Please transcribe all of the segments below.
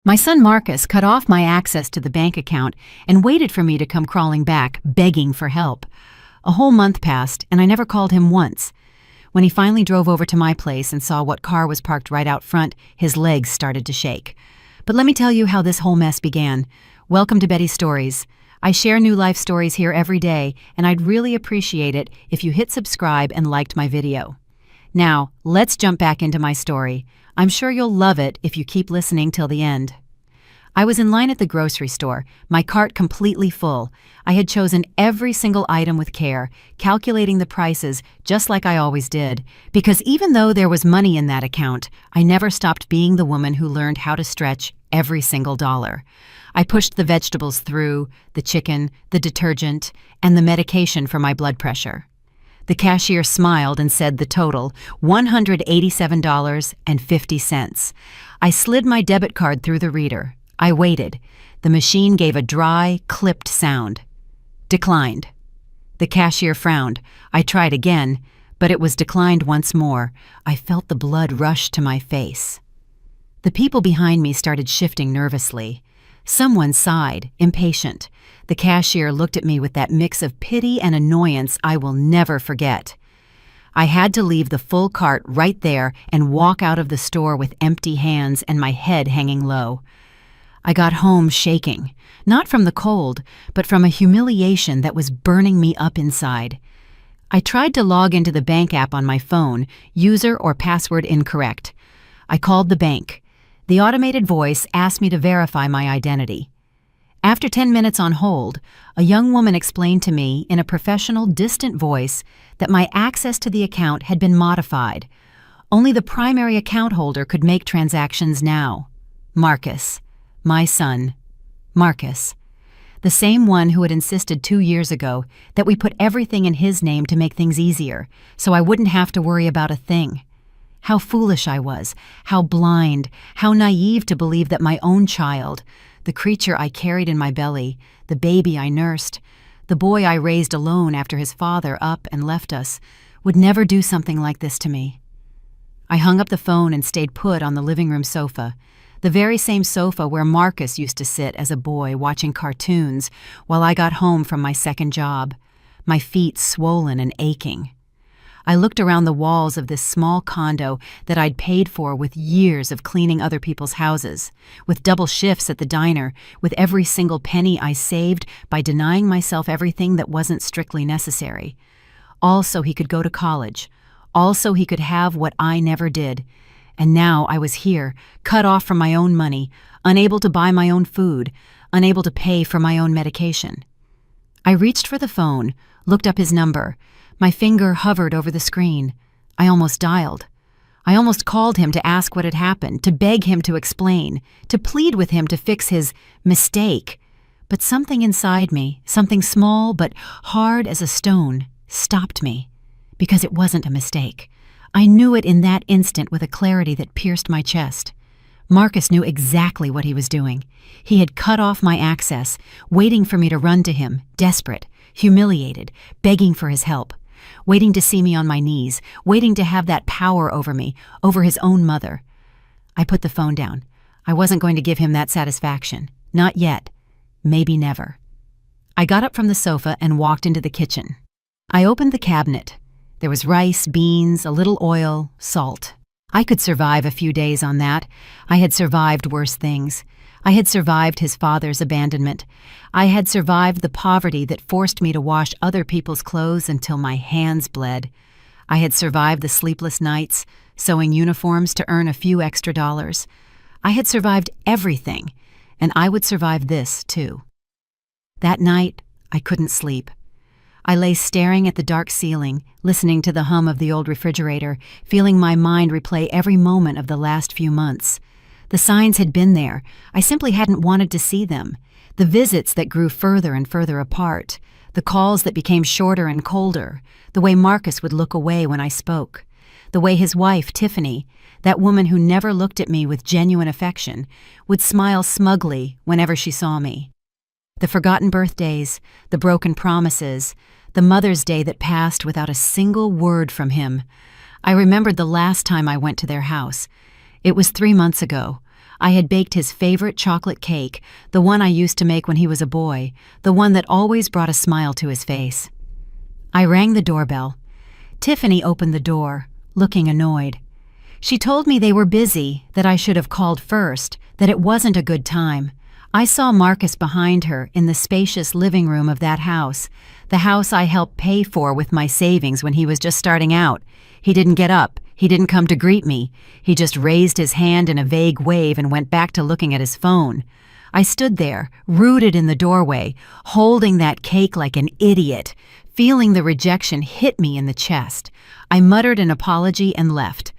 My son Marcus cut off my access to the bank account and waited for me to come crawling back, begging for help. A whole month passed, and I never called him once. When he finally drove over to my place and saw what car was parked right out front, his legs started to shake. But let me tell you how this whole mess began. Welcome to Betty's Stories. I share new life stories here every day, and I'd really appreciate it if you hit subscribe and liked my video. Now, let's jump back into my story. I'm sure you'll love it if you keep listening till the end. I was in line at the grocery store, my cart completely full. I had chosen every single item with care, calculating the prices just like I always did, because even though there was money in that account, I never stopped being the woman who learned how to stretch every single dollar. I pushed the vegetables through, the chicken, the detergent, and the medication for my blood pressure. The cashier smiled and said the total, $187.50. I slid my debit card through the reader. I waited. The machine gave a dry, clipped sound. Declined. The cashier frowned. I tried again, but it was declined once more. I felt the blood rush to my face. The people behind me started shifting nervously. Someone sighed, impatient. The cashier looked at me with that mix of pity and annoyance I will never forget. I had to leave the full cart right there and walk out of the store with empty hands and my head hanging low. I got home shaking, not from the cold, but from a humiliation that was burning me up inside. I tried to log into the bank app on my phone, user or password incorrect. I called the bank. The automated voice asked me to verify my identity. After 10 minutes on hold, a young woman explained to me in a professional, distant voice that my access to the account had been modified. Only the primary account holder could make transactions now. Marcus. My son. Marcus. The same one who had insisted 2 years ago that we put everything in his name to make things easier, so I wouldn't have to worry about a thing. How foolish I was, how blind, how naive to believe that my own child, the creature I carried in my belly, the baby I nursed, the boy I raised alone after his father up and left us, would never do something like this to me. I hung up the phone and stayed put on the living room sofa, the very same sofa where Marcus used to sit as a boy watching cartoons while I got home from my second job, my feet swollen and aching. I looked around the walls of this small condo that I'd paid for with years of cleaning other people's houses, with double shifts at the diner, with every single penny I saved by denying myself everything that wasn't strictly necessary. All so he could go to college, all so he could have what I never did. And now I was here, cut off from my own money, unable to buy my own food, unable to pay for my own medication. I reached for the phone, looked up his number. My finger hovered over the screen. I almost dialed. I almost called him to ask what had happened, to beg him to explain, to plead with him to fix his mistake. But something inside me, something small but hard as a stone, stopped me. Because it wasn't a mistake. I knew it in that instant with a clarity that pierced my chest. Marcus knew exactly what he was doing. He had cut off my access, waiting for me to run to him, desperate, humiliated, begging for his help, waiting to see me on my knees, waiting to have that power over me, over his own mother. I put the phone down. I wasn't going to give him that satisfaction. Not yet. Maybe never. I got up from the sofa and walked into the kitchen. I opened the cabinet. There was rice, beans, a little oil, salt. I could survive a few days on that. I had survived worse things. I had survived his father's abandonment. I had survived the poverty that forced me to wash other people's clothes until my hands bled. I had survived the sleepless nights, sewing uniforms to earn a few extra dollars. I had survived everything, and I would survive this, too. That night, I couldn't sleep. I lay staring at the dark ceiling, listening to the hum of the old refrigerator, feeling my mind replay every moment of the last few months. The signs had been there. I simply hadn't wanted to see them. The visits that grew further and further apart. The calls that became shorter and colder. The way Marcus would look away when I spoke. The way his wife, Tiffany, that woman who never looked at me with genuine affection, would smile smugly whenever she saw me. The forgotten birthdays, the broken promises, the Mother's Day that passed without a single word from him. I remembered the last time I went to their house. It was 3 months ago. I had baked his favorite chocolate cake, the one I used to make when he was a boy, the one that always brought a smile to his face. I rang the doorbell. Tiffany opened the door, looking annoyed. She told me they were busy, that I should have called first, that it wasn't a good time. I saw Marcus behind her in the spacious living room of that house, the house I helped pay for with my savings when he was just starting out. He didn't get up. He didn't come to greet me. He just raised his hand in a vague wave and went back to looking at his phone. I stood there, rooted in the doorway, holding that cake like an idiot, feeling the rejection hit me in the chest. I muttered an apology and left.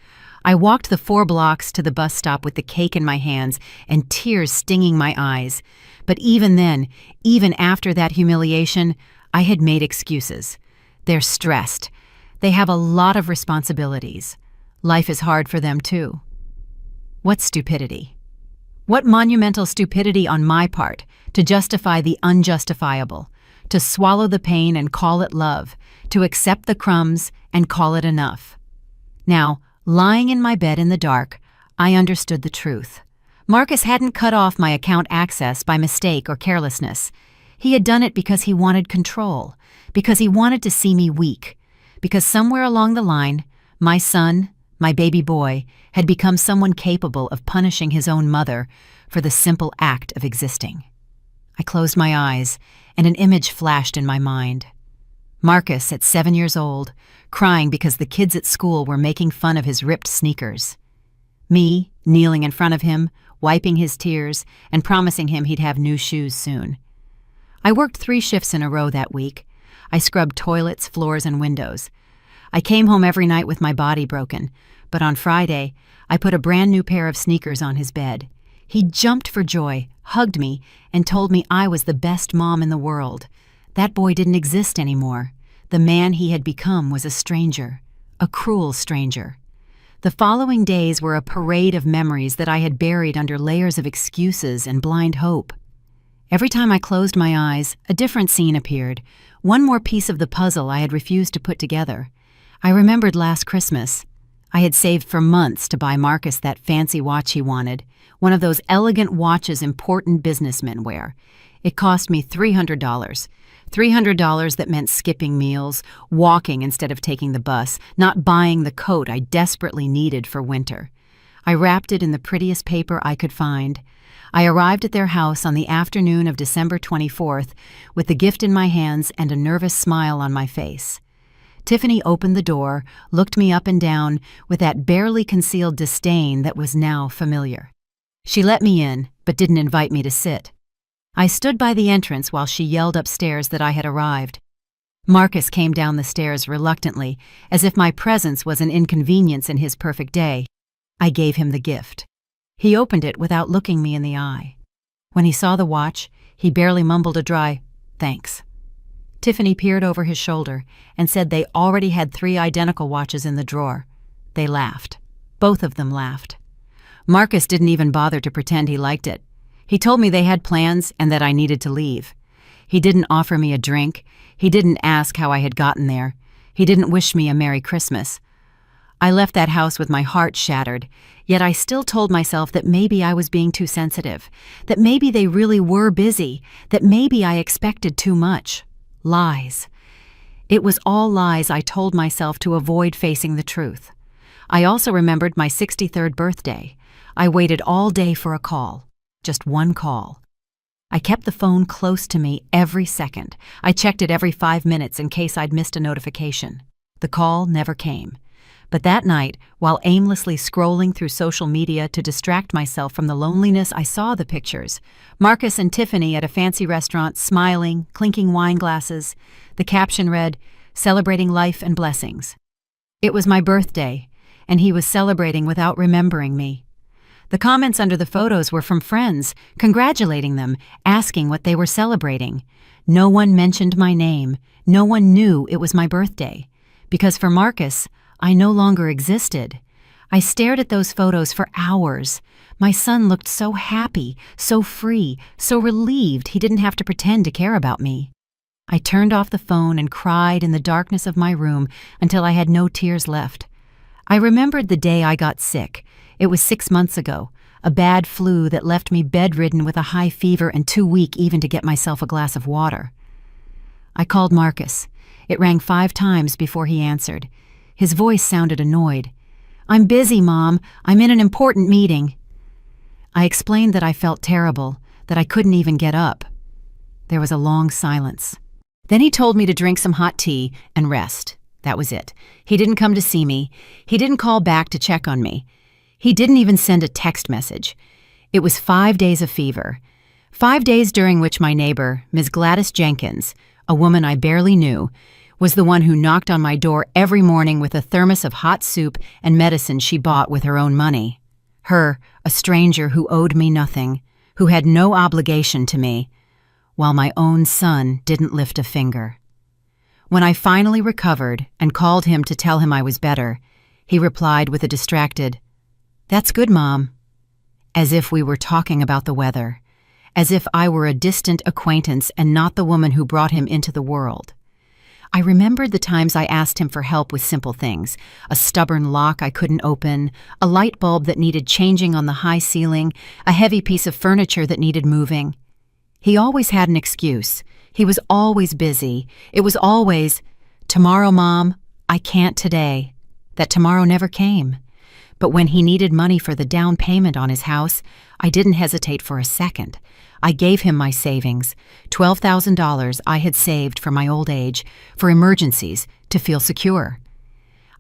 I walked the 4 blocks to the bus stop with the cake in my hands and tears stinging my eyes. But even then, even after that humiliation, I had made excuses. They're stressed. They have a lot of responsibilities. Life is hard for them too. What stupidity? What monumental stupidity on my part to justify the unjustifiable, to swallow the pain and call it love, to accept the crumbs and call it enough. Now, lying in my bed in the dark, I understood the truth. Marcus hadn't cut off my account access by mistake or carelessness. He had done it because he wanted control, because he wanted to see me weak, because somewhere along the line, my son, my baby boy, had become someone capable of punishing his own mother for the simple act of existing. I closed my eyes, and an image flashed in my mind. Marcus, at 7 years old, crying because the kids at school were making fun of his ripped sneakers. Me, kneeling in front of him, wiping his tears, and promising him he'd have new shoes soon. I worked 3 shifts in a row that week. I scrubbed toilets, floors, and windows. I came home every night with my body broken, but on Friday, I put a brand new pair of sneakers on his bed. He jumped for joy, hugged me, and told me I was the best mom in the world. That boy didn't exist anymore. The man he had become was a stranger, a cruel stranger. The following days were a parade of memories that I had buried under layers of excuses and blind hope. Every time I closed my eyes, a different scene appeared, one more piece of the puzzle I had refused to put together. I remembered last Christmas. I had saved for months to buy Marcus that fancy watch he wanted, one of those elegant watches important businessmen wear. It cost me $300. $300 that meant skipping meals, walking instead of taking the bus, not buying the coat I desperately needed for winter. I wrapped it in the prettiest paper I could find. I arrived at their house on the afternoon of December 24th with the gift in my hands and a nervous smile on my face. Tiffany opened the door, looked me up and down with that barely concealed disdain that was now familiar. She let me in, but didn't invite me to sit. I stood by the entrance while she yelled upstairs that I had arrived. Marcus came down the stairs reluctantly, as if my presence was an inconvenience in his perfect day. I gave him the gift. He opened it without looking me in the eye. When he saw the watch, he barely mumbled a dry, "Thanks." Tiffany peered over his shoulder and said they already had 3 identical watches in the drawer. They laughed. Both of them laughed. Marcus didn't even bother to pretend he liked it. He told me they had plans and that I needed to leave. He didn't offer me a drink. He didn't ask how I had gotten there. He didn't wish me a Merry Christmas. I left that house with my heart shattered, yet I still told myself that maybe I was being too sensitive, that maybe they really were busy, that maybe I expected too much. Lies. It was all lies I told myself to avoid facing the truth. I also remembered my 63rd birthday. I waited all day for a call. Just one call. I kept the phone close to me every second. I checked it every 5 minutes in case I'd missed a notification. The call never came. But that night, while aimlessly scrolling through social media to distract myself from the loneliness, I saw the pictures. Marcus and Tiffany at a fancy restaurant, smiling, clinking wine glasses. The caption read, "Celebrating life and blessings." It was my birthday, and he was celebrating without remembering me. The comments under the photos were from friends, congratulating them, asking what they were celebrating. No one mentioned my name. No one knew it was my birthday. Because for Marcus, I no longer existed. I stared at those photos for hours. My son looked so happy, so free, so relieved he didn't have to pretend to care about me. I turned off the phone and cried in the darkness of my room until I had no tears left. I remembered the day I got sick. It was 6 months ago, a bad flu that left me bedridden with a high fever and too weak even to get myself a glass of water. I called Marcus. It rang 5 times before he answered. His voice sounded annoyed. "I'm busy, Mom. I'm in an important meeting." I explained that I felt terrible, that I couldn't even get up. There was a long silence. Then he told me to drink some hot tea and rest. That was it. He didn't come to see me. He didn't call back to check on me. He didn't even send a text message. It was 5 days of fever. 5 days during which my neighbor, Ms. Gladys Jenkins, a woman I barely knew, was the one who knocked on my door every morning with a thermos of hot soup and medicine she bought with her own money. Her, a stranger who owed me nothing, who had no obligation to me, while my own son didn't lift a finger. When I finally recovered and called him to tell him I was better, he replied with a distracted, "That's good, Mom," as if we were talking about the weather, as if I were a distant acquaintance and not the woman who brought him into the world. I remembered the times I asked him for help with simple things, a stubborn lock I couldn't open, a light bulb that needed changing on the high ceiling, a heavy piece of furniture that needed moving. He always had an excuse. He was always busy. It was always, "Tomorrow, Mom, I can't today." That tomorrow never came. But when he needed money for the down payment on his house, I didn't hesitate for a second. I gave him my savings, $12,000 I had saved for my old age, for emergencies, to feel secure.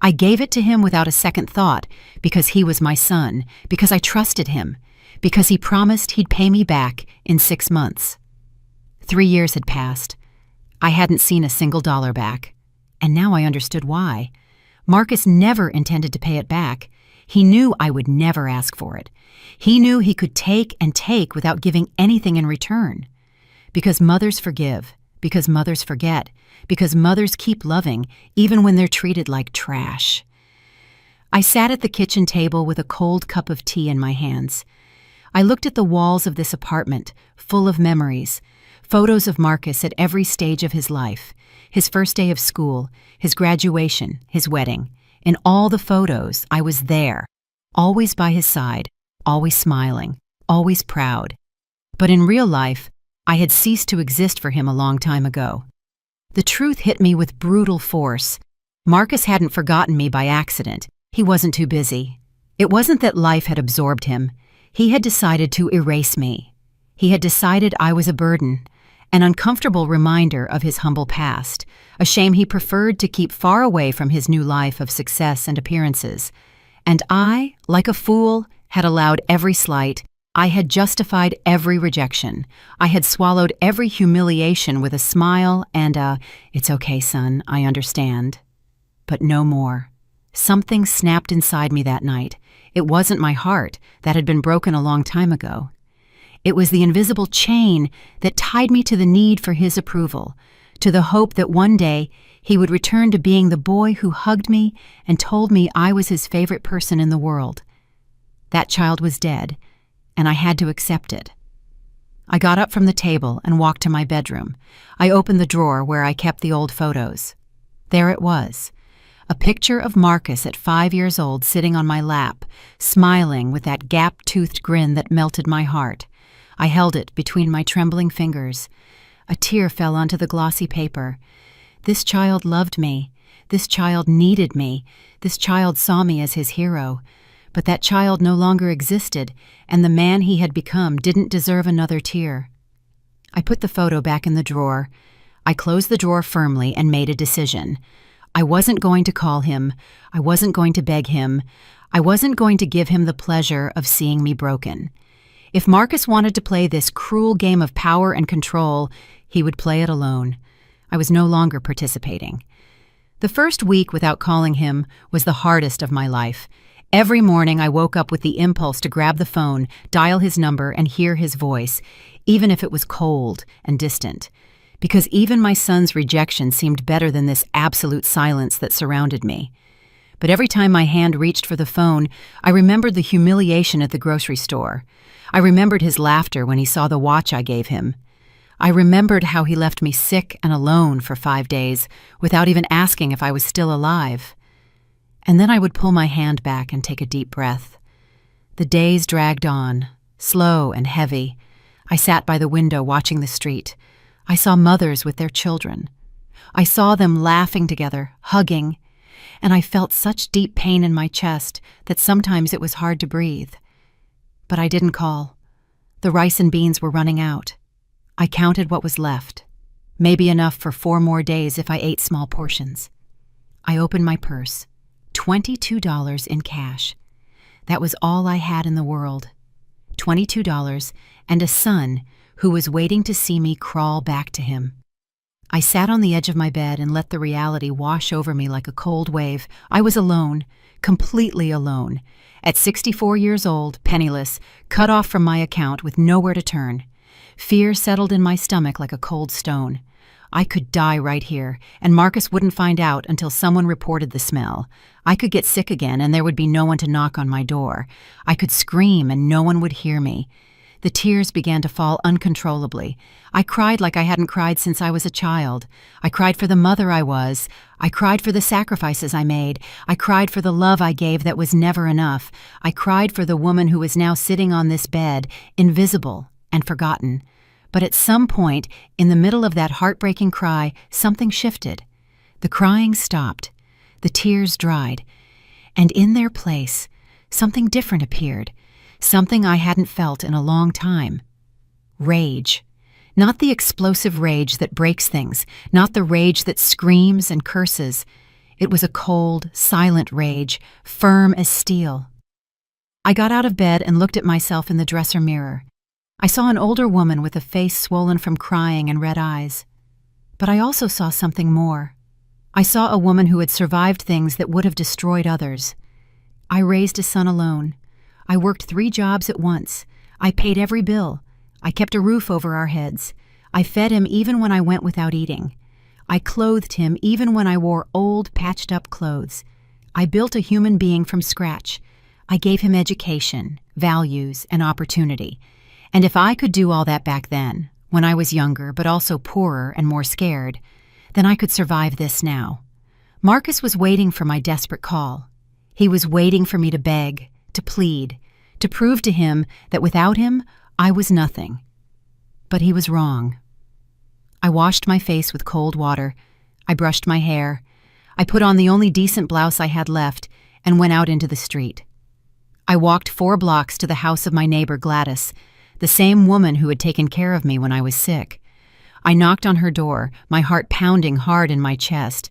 I gave it to him without a second thought, because he was my son, because I trusted him, because he promised he'd pay me back in 6 months. 3 years had passed. I hadn't seen a single dollar back, and now I understood why. Marcus never intended to pay it back. He knew I would never ask for it. He knew he could take and take without giving anything in return. Because mothers forgive, because mothers forget, because mothers keep loving even when they're treated like trash. I sat at the kitchen table with a cold cup of tea in my hands. I looked at the walls of this apartment, full of memories, photos of Marcus at every stage of his life, his first day of school, his graduation, his wedding. In all the photos, I was there, always by his side, always smiling, always proud. But in real life, I had ceased to exist for him a long time ago. The truth hit me with brutal force. Marcus hadn't forgotten me by accident. He wasn't too busy. It wasn't that life had absorbed him. He had decided to erase me. He had decided I was a burden, an uncomfortable reminder of his humble past, a shame he preferred to keep far away from his new life of success and appearances. And I, like a fool, had allowed every slight. I had justified every rejection. I had swallowed every humiliation with a smile and a, "It's okay, son, I understand." But no more. Something snapped inside me that night. It wasn't my heart. That had been broken a long time ago. It was the invisible chain that tied me to the need for his approval, to the hope that one day he would return to being the boy who hugged me and told me I was his favorite person in the world. That child was dead, and I had to accept it. I got up from the table and walked to my bedroom. I opened the drawer where I kept the old photos. There it was, a picture of Marcus at 5 years old sitting on my lap, smiling with that gap-toothed grin that melted my heart. I held it between my trembling fingers. A tear fell onto the glossy paper. This child loved me. This child needed me. This child saw me as his hero. But that child no longer existed, and the man he had become didn't deserve another tear. I put the photo back in the drawer. I closed the drawer firmly and made a decision. I wasn't going to call him. I wasn't going to beg him. I wasn't going to give him the pleasure of seeing me broken. If Marcus wanted to play this cruel game of power and control, he would play it alone. I was no longer participating. The first week without calling him was the hardest of my life. Every morning I woke up with the impulse to grab the phone, dial his number, and hear his voice, even if it was cold and distant. Because even my son's rejection seemed better than this absolute silence that surrounded me. But every time my hand reached for the phone, I remembered the humiliation at the grocery store. I remembered his laughter when he saw the watch I gave him. I remembered how he left me sick and alone for 5 days without even asking if I was still alive. And then I would pull my hand back and take a deep breath. The days dragged on, slow and heavy. I sat by the window watching the street. I saw mothers with their children. I saw them laughing together, hugging, and I felt such deep pain in my chest that sometimes it was hard to breathe. But I didn't call. The rice and beans were running out. I counted what was left, maybe enough for 4 more days if I ate small portions. I opened my purse, $22 in cash. That was all I had in the world. $22 and a son who was waiting to see me crawl back to him. I sat on the edge of my bed and let the reality wash over me like a cold wave. I was alone, completely alone. At 64 years old, penniless, cut off from my account with nowhere to turn. Fear settled in my stomach like a cold stone. I could die right here, and Marcus wouldn't find out until someone reported the smell. I could get sick again, and there would be no one to knock on my door. I could scream, and no one would hear me. The tears began to fall uncontrollably. I cried like I hadn't cried since I was a child. I cried for the mother I was. I cried for the sacrifices I made. I cried for the love I gave that was never enough. I cried for the woman who was now sitting on this bed, invisible and forgotten. But at some point, in the middle of that heartbreaking cry, something shifted. The crying stopped. The tears dried. And in their place, something different appeared. Something I hadn't felt in a long time. Rage. Not the explosive rage that breaks things, not the rage that screams and curses. It was a cold, silent rage, firm as steel. I got out of bed and looked at myself in the dresser mirror. I saw an older woman with a face swollen from crying and red eyes. But I also saw something more. I saw a woman who had survived things that would have destroyed others. I raised a son alone. I worked 3 jobs at once. I paid every bill. I kept a roof over our heads. I fed him even when I went without eating. I clothed him even when I wore old, patched-up clothes. I built a human being from scratch. I gave him education, values, and opportunity. And if I could do all that back then, when I was younger but also poorer and more scared, then I could survive this now. Marcus was waiting for my desperate call. He was waiting for me to beg, to plead, to prove to him that without him, I was nothing. But he was wrong. I washed my face with cold water. I brushed my hair. I put on the only decent blouse I had left and went out into the street. I walked 4 blocks to the house of my neighbor Gladys, the same woman who had taken care of me when I was sick. I knocked on her door, my heart pounding hard in my chest.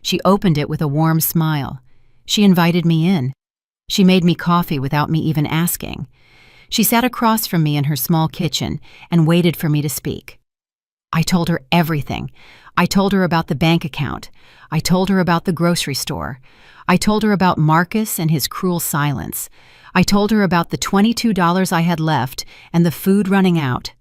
She opened it with a warm smile. She invited me in. She made me coffee without me even asking. She sat across from me in her small kitchen and waited for me to speak. I told her everything. I told her about the bank account. I told her about the grocery store. I told her about Marcus and his cruel silence. I told her about the $22 I had left and the food running out.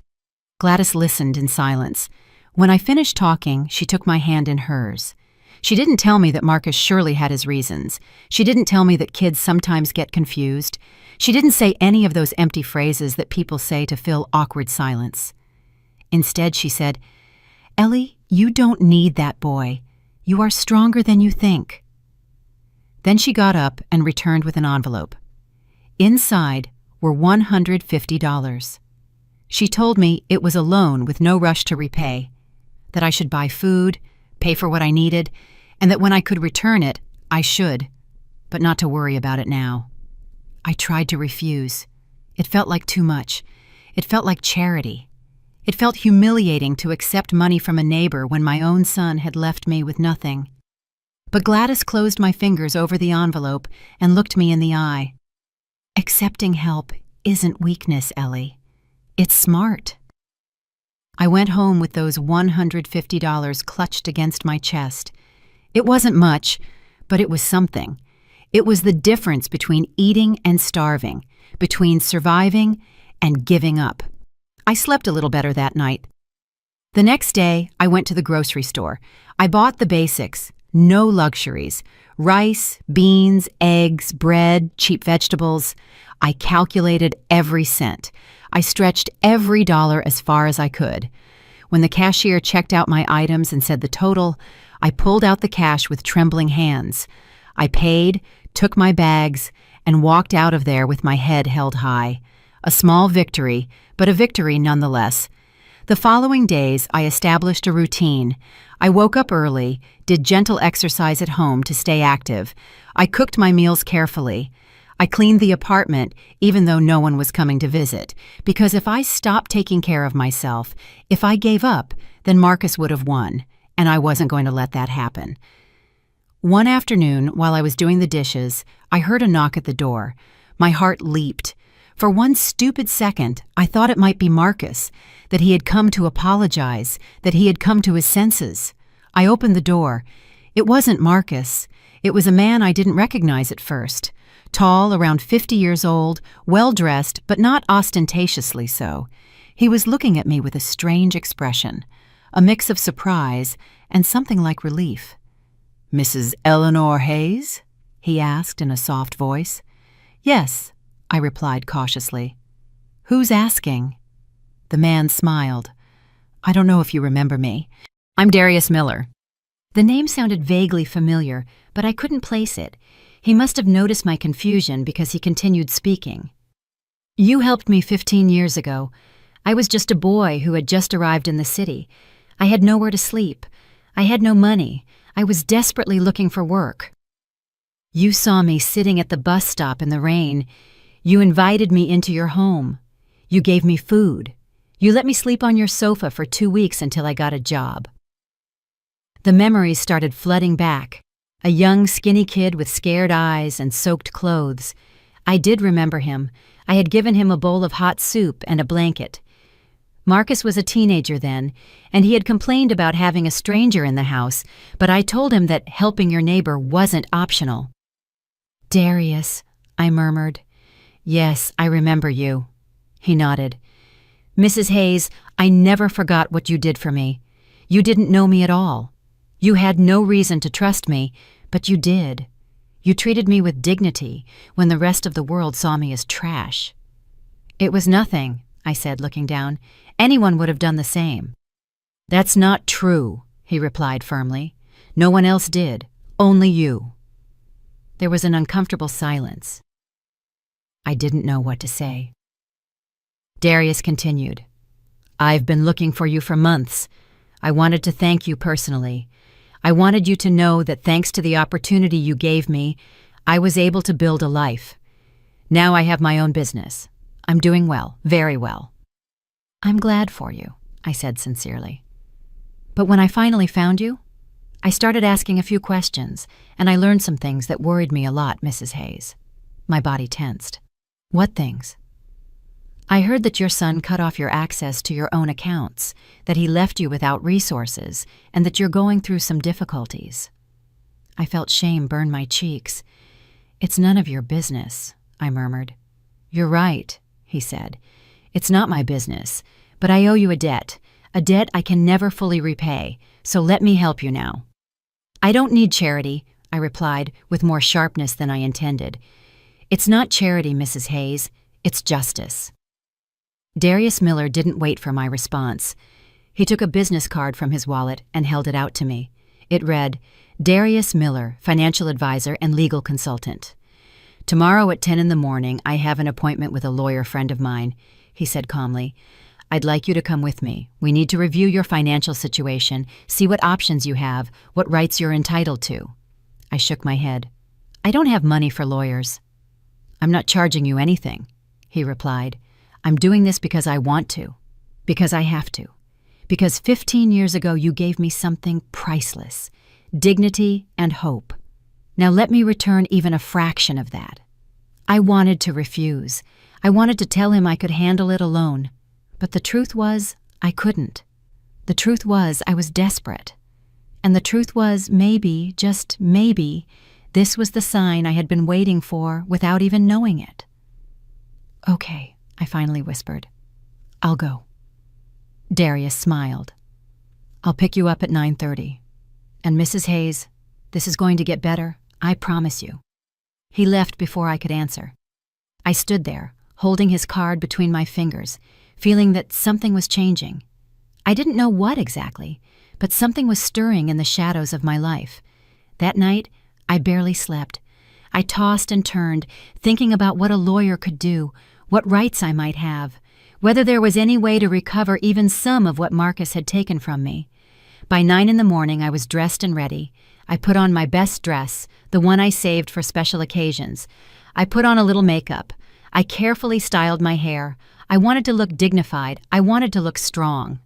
Gladys listened in silence. When I finished talking, she took my hand in hers. She didn't tell me that Marcus surely had his reasons. She didn't tell me that kids sometimes get confused. She didn't say any of those empty phrases that people say to fill awkward silence. Instead, she said, "Ellie, you don't need that boy. You are stronger than you think." Then she got up and returned with an envelope. Inside were $150. She told me it was a loan with no rush to repay, that I should buy food, pay for what I needed, and that when I could return it, I should, but not to worry about it now. I tried to refuse. It felt like too much. It felt like charity. It felt humiliating to accept money from a neighbor when my own son had left me with nothing. But Gladys closed my fingers over the envelope and looked me in the eye. Accepting help isn't weakness, Ellie. It's smart. I went home with those $150 clutched against my chest. It wasn't much, but it was something. It was the difference between eating and starving, between surviving and giving up. I slept a little better that night. The next day, I went to the grocery store. I bought the basics, no luxuries. Rice, beans, eggs, bread, cheap vegetables. I calculated every cent. I stretched every dollar as far as I could. When the cashier checked out my items and said the total, I pulled out the cash with trembling hands. I paid, took my bags, and walked out of there with my head held high. A small victory, but a victory nonetheless. The following days, I established a routine. I woke up early, did gentle exercise at home to stay active. I cooked my meals carefully. I cleaned the apartment, even though no one was coming to visit, because if I stopped taking care of myself, if I gave up, then Marcus would have won, and I wasn't going to let that happen. One afternoon, while I was doing the dishes, I heard a knock at the door. My heart leaped. For one stupid second, I thought it might be Marcus, that he had come to apologize, that he had come to his senses. I opened the door. It wasn't Marcus. It was a man I didn't recognize at first. Tall, around 50 years old, well-dressed, but not ostentatiously so. He was looking at me with a strange expression, a mix of surprise and something like relief. "Mrs. Eleanor Hayes?" he asked in a soft voice. "Yes," I replied cautiously. "Who's asking?" The man smiled. "I don't know if you remember me. I'm Darius Miller." The name sounded vaguely familiar, but I couldn't place it. He must have noticed my confusion because he continued speaking. "You helped me 15 years ago. I was just a boy who had just arrived in the city. I had nowhere to sleep. I had no money. I was desperately looking for work. You saw me sitting at the bus stop in the rain. You invited me into your home. You gave me food. You let me sleep on your sofa for 2 weeks until I got a job." The memories started flooding back. A young, skinny kid with scared eyes and soaked clothes. I did remember him. I had given him a bowl of hot soup and a blanket. Marcus was a teenager then, and he had complained about having a stranger in the house, but I told him that helping your neighbor wasn't optional. "Darius," I murmured. "Yes, I remember you." He nodded. "Mrs. Hayes, I never forgot what you did for me. You didn't know me at all. You had no reason to trust me, but you did. You treated me with dignity when the rest of the world saw me as trash." "It was nothing," I said, looking down. "Anyone would have done the same." "That's not true," he replied firmly. "No one else did. Only you." There was an uncomfortable silence. I didn't know what to say. Darius continued. "I've been looking for you for months. I wanted to thank you personally. I wanted you to know that thanks to the opportunity you gave me, I was able to build a life. Now I have my own business. I'm doing well, very well." "I'm glad for you," I said sincerely. "But when I finally found you, I started asking a few questions, and I learned some things that worried me a lot, Mrs. Hayes." My body tensed. "What things?" "I heard that your son cut off your access to your own accounts, that he left you without resources, and that you're going through some difficulties." I felt shame burn my cheeks. "It's none of your business," I murmured. "You're right," he said. "It's not my business, but I owe you a debt I can never fully repay, so let me help you now." "I don't need charity," I replied with more sharpness than I intended. "It's not charity, Mrs. Hayes. It's justice." Darius Miller didn't wait for my response. He took a business card from his wallet and held it out to me. It read, "Darius Miller, financial advisor and legal consultant. Tomorrow at 10 in the morning, I have an appointment with a lawyer friend of mine," he said calmly. "I'd like you to come with me. We need to review your financial situation, see what options you have, what rights you're entitled to." I shook my head. "I don't have money for lawyers." "I'm not charging you anything," he replied. "I'm doing this because I want to, because I have to, because 15 years ago you gave me something priceless, dignity and hope. Now let me return even a fraction of that." I wanted to refuse. I wanted to tell him I could handle it alone. But the truth was, I couldn't. The truth was, I was desperate. And the truth was, maybe, just maybe, this was the sign I had been waiting for without even knowing it. "Okay," I finally whispered. "I'll go." Darius smiled. "I'll pick you up at 9:30. And Mrs. Hayes, this is going to get better, I promise you." He left before I could answer. I stood there, holding his card between my fingers, feeling that something was changing. I didn't know what exactly, but something was stirring in the shadows of my life. That night, I barely slept. I tossed and turned, thinking about what a lawyer could do, what rights I might have, whether there was any way to recover even some of what Marcus had taken from me. By 9 in the morning, I was dressed and ready. I put on my best dress, the one I saved for special occasions. I put on a little makeup. I carefully styled my hair. I wanted to look dignified. I wanted to look strong.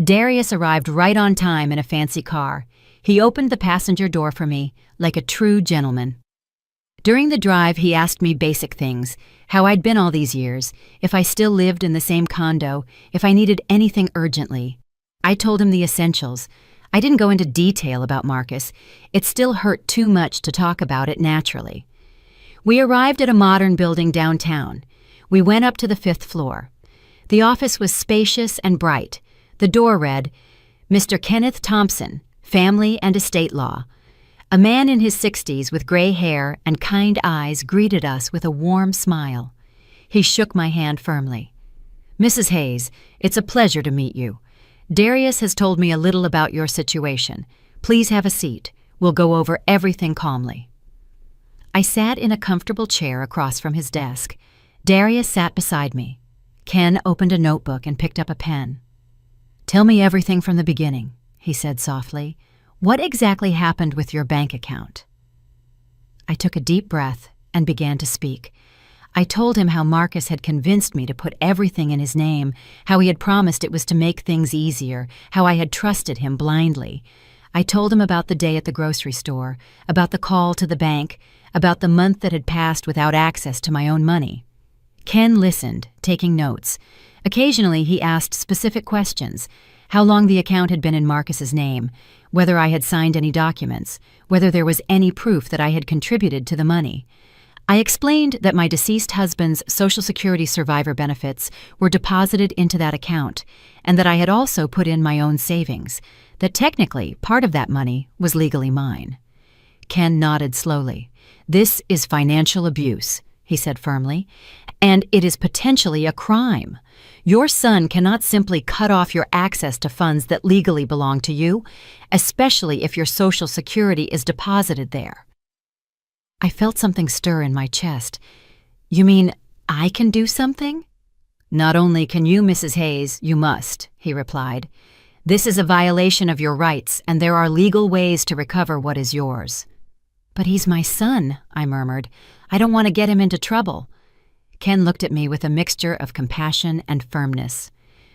Darius arrived right on time in a fancy car. He opened the passenger door for me, like a true gentleman. During the drive, he asked me basic things, how I'd been all these years, if I still lived in the same condo, if I needed anything urgently. I told him the essentials. I didn't go into detail about Marcus. It still hurt too much to talk about it naturally. We arrived at a modern building downtown. We went up to the 5th floor. The office was spacious and bright. The door read, Mr. Kenneth Thompson, Family and Estate Law. A man in his 60s with gray hair and kind eyes greeted us with a warm smile. He shook my hand firmly. Mrs. Hayes, it's a pleasure to meet you. Darius has told me a little about your situation. Please have a seat. We'll go over everything calmly. I sat in a comfortable chair across from his desk. Darius sat beside me. Ken opened a notebook and picked up a pen. Tell me everything from the beginning, he said softly. What exactly happened with your bank account? I took a deep breath and began to speak. I told him how Marcus had convinced me to put everything in his name, how he had promised it was to make things easier, how I had trusted him blindly. I told him about the day at the grocery store, about the call to the bank, about the month that had passed without access to my own money. Ken listened, taking notes. Occasionally he asked specific questions, how long the account had been in Marcus's name, whether I had signed any documents, whether there was any proof that I had contributed to the money. I explained that my deceased husband's Social Security survivor benefits were deposited into that account, and that I had also put in my own savings, that technically part of that money was legally mine. Ken nodded slowly. This is financial abuse, he said firmly, and it is potentially a crime. Your son cannot simply cut off your access to funds that legally belong to you, especially if your Social Security is deposited there. I felt something stir in my chest. You mean I can do something? Not only can you, Mrs. Hayes, you must, he replied. This is a violation of your rights, and there are legal ways to recover what is yours. But he's my son, I murmured. I don't want to get him into trouble. Ken looked at me with a mixture of compassion and firmness.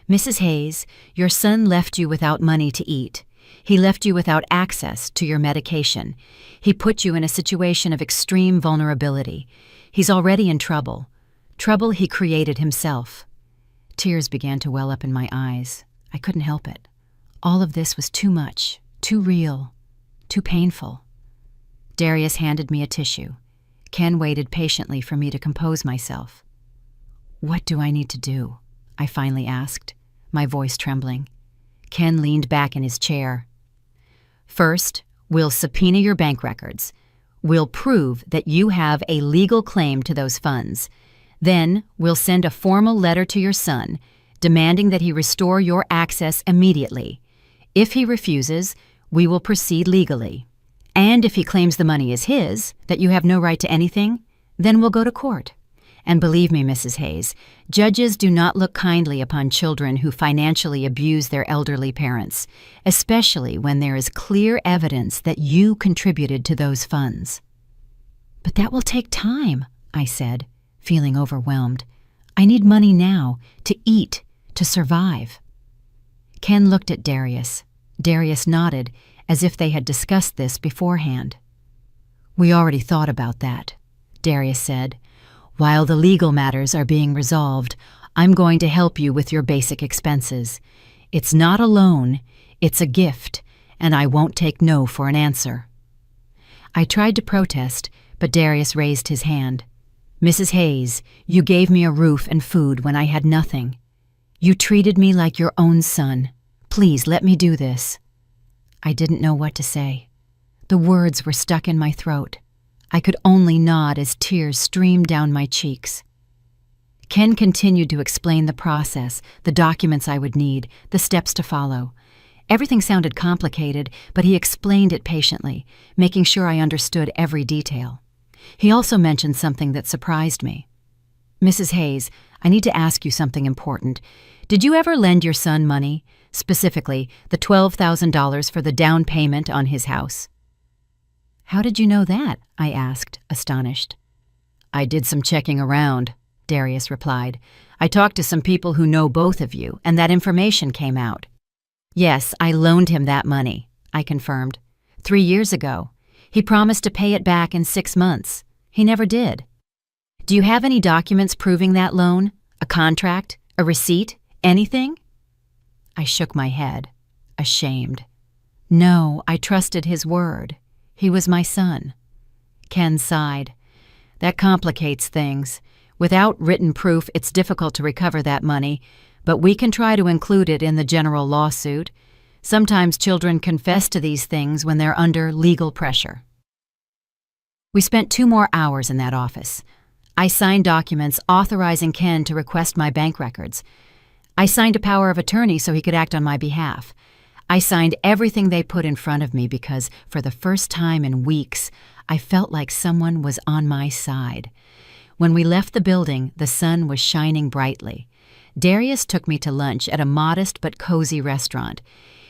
Mrs. Hayes, your son left you without money to eat. He left you without access to your medication. He put you in a situation of extreme vulnerability. He's already in trouble. Trouble he created himself. Tears began to well up in my eyes. I couldn't help it. All of this was too much, too real, too painful. Darius handed me a tissue. Ken waited patiently for me to compose myself. What do I need to do? I finally asked, my voice trembling. Ken leaned back in his chair. First, we'll subpoena your bank records. We'll prove that you have a legal claim to those funds. Then, we'll send a formal letter to your son, demanding that he restore your access immediately. If he refuses, we will proceed legally. And if he claims the money is his, that you have no right to anything, then we'll go to court. And believe me, Mrs. Hayes, judges do not look kindly upon children who financially abuse their elderly parents, especially when there is clear evidence that you contributed to those funds. But that will take time, I said, feeling overwhelmed. I need money now, to eat, to survive. Ken looked at Darius. Darius nodded, as if they had discussed this beforehand. We already thought about that, Darius said. While the legal matters are being resolved, I'm going to help you with your basic expenses. It's not a loan, it's a gift, and I won't take no for an answer. I tried to protest, but Darius raised his hand. Mrs. Hayes, you gave me a roof and food when I had nothing. You treated me like your own son. Please let me do this. I didn't know what to say. The words were stuck in my throat. I could only nod as tears streamed down my cheeks. Ken continued to explain the process, the documents I would need, the steps to follow. Everything sounded complicated, but he explained it patiently, making sure I understood every detail. He also mentioned something that surprised me. "Mrs. Hayes, I need to ask you something important. Did you ever lend your son money, specifically the $12,000 for the down payment on his house?" "How did you know that?" I asked, astonished. "I did some checking around," Darius replied. "I talked to some people who know both of you, and that information came out." "Yes, I loaned him that money," I confirmed. 3 years ago. He promised to pay it back in 6 months. He never did. "Do you have any documents proving that loan? A contract? A receipt? Anything?" I shook my head, ashamed. No, I trusted his word. He was my son. Ken sighed. "That complicates things. Without written proof, it's difficult to recover that money, but we can try to include it in the general lawsuit. Sometimes children confess to these things when they're under legal pressure." We spent 2 more hours in that office. I signed documents authorizing Ken to request my bank records. I signed a power of attorney so he could act on my behalf. I signed everything they put in front of me because, for the first time in weeks, I felt like someone was on my side. When we left the building, the sun was shining brightly. Darius took me to lunch at a modest but cozy restaurant.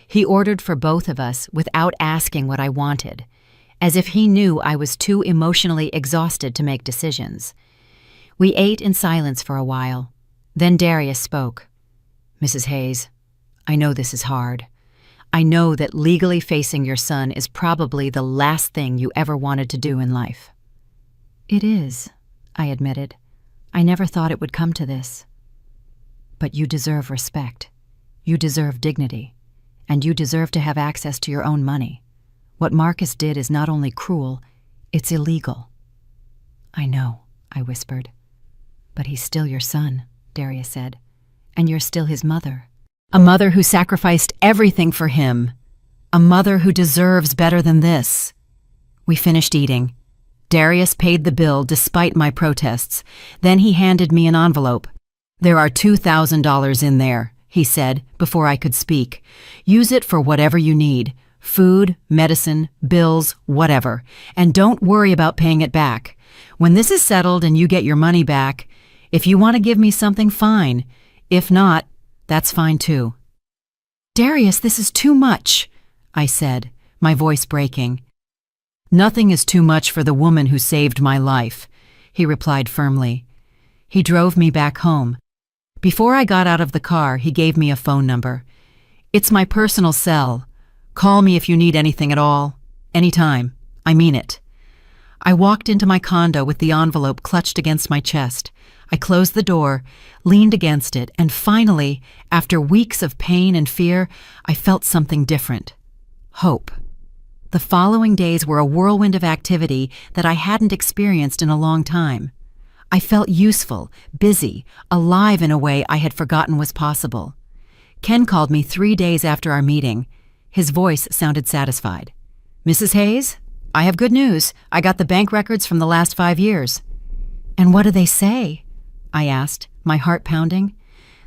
He ordered for both of us without asking what I wanted, as if he knew I was too emotionally exhausted to make decisions. We ate in silence for a while. Then Darius spoke. "Mrs. Hayes, I know this is hard. I know that legally facing your son is probably the last thing you ever wanted to do in life." "It is," I admitted. "I never thought it would come to this." "But you deserve respect. You deserve dignity. And you deserve to have access to your own money. What Marcus did is not only cruel, it's illegal." "I know," I whispered. "But he's still your son," Darius said. "And you're still his mother. A mother who sacrificed everything for him. A mother who deserves better than this." We finished eating. Darius paid the bill despite my protests. Then he handed me an envelope. "There are $2,000 in there," he said before I could speak. "Use it for whatever you need. Food, medicine, bills, whatever. And don't worry about paying it back. When this is settled and you get your money back, if you want to give me something, fine. If not, that's fine too." "Darius, this is too much," I said, my voice breaking. "Nothing is too much for the woman who saved my life," he replied firmly. He drove me back home. Before I got out of the car, he gave me a phone number. "It's my personal cell. Call me if you need anything at all. Anytime. I mean it." I walked into my condo with the envelope clutched against my chest. I closed the door, leaned against it, and finally, after weeks of pain and fear, I felt something different. Hope. The following days were a whirlwind of activity that I hadn't experienced in a long time. I felt useful, busy, alive in a way I had forgotten was possible. Ken called me 3 days after our meeting. His voice sounded satisfied. "Mrs. Hayes, I have good news. I got the bank records from the last 5 years." "And what do they say?" I asked, my heart pounding.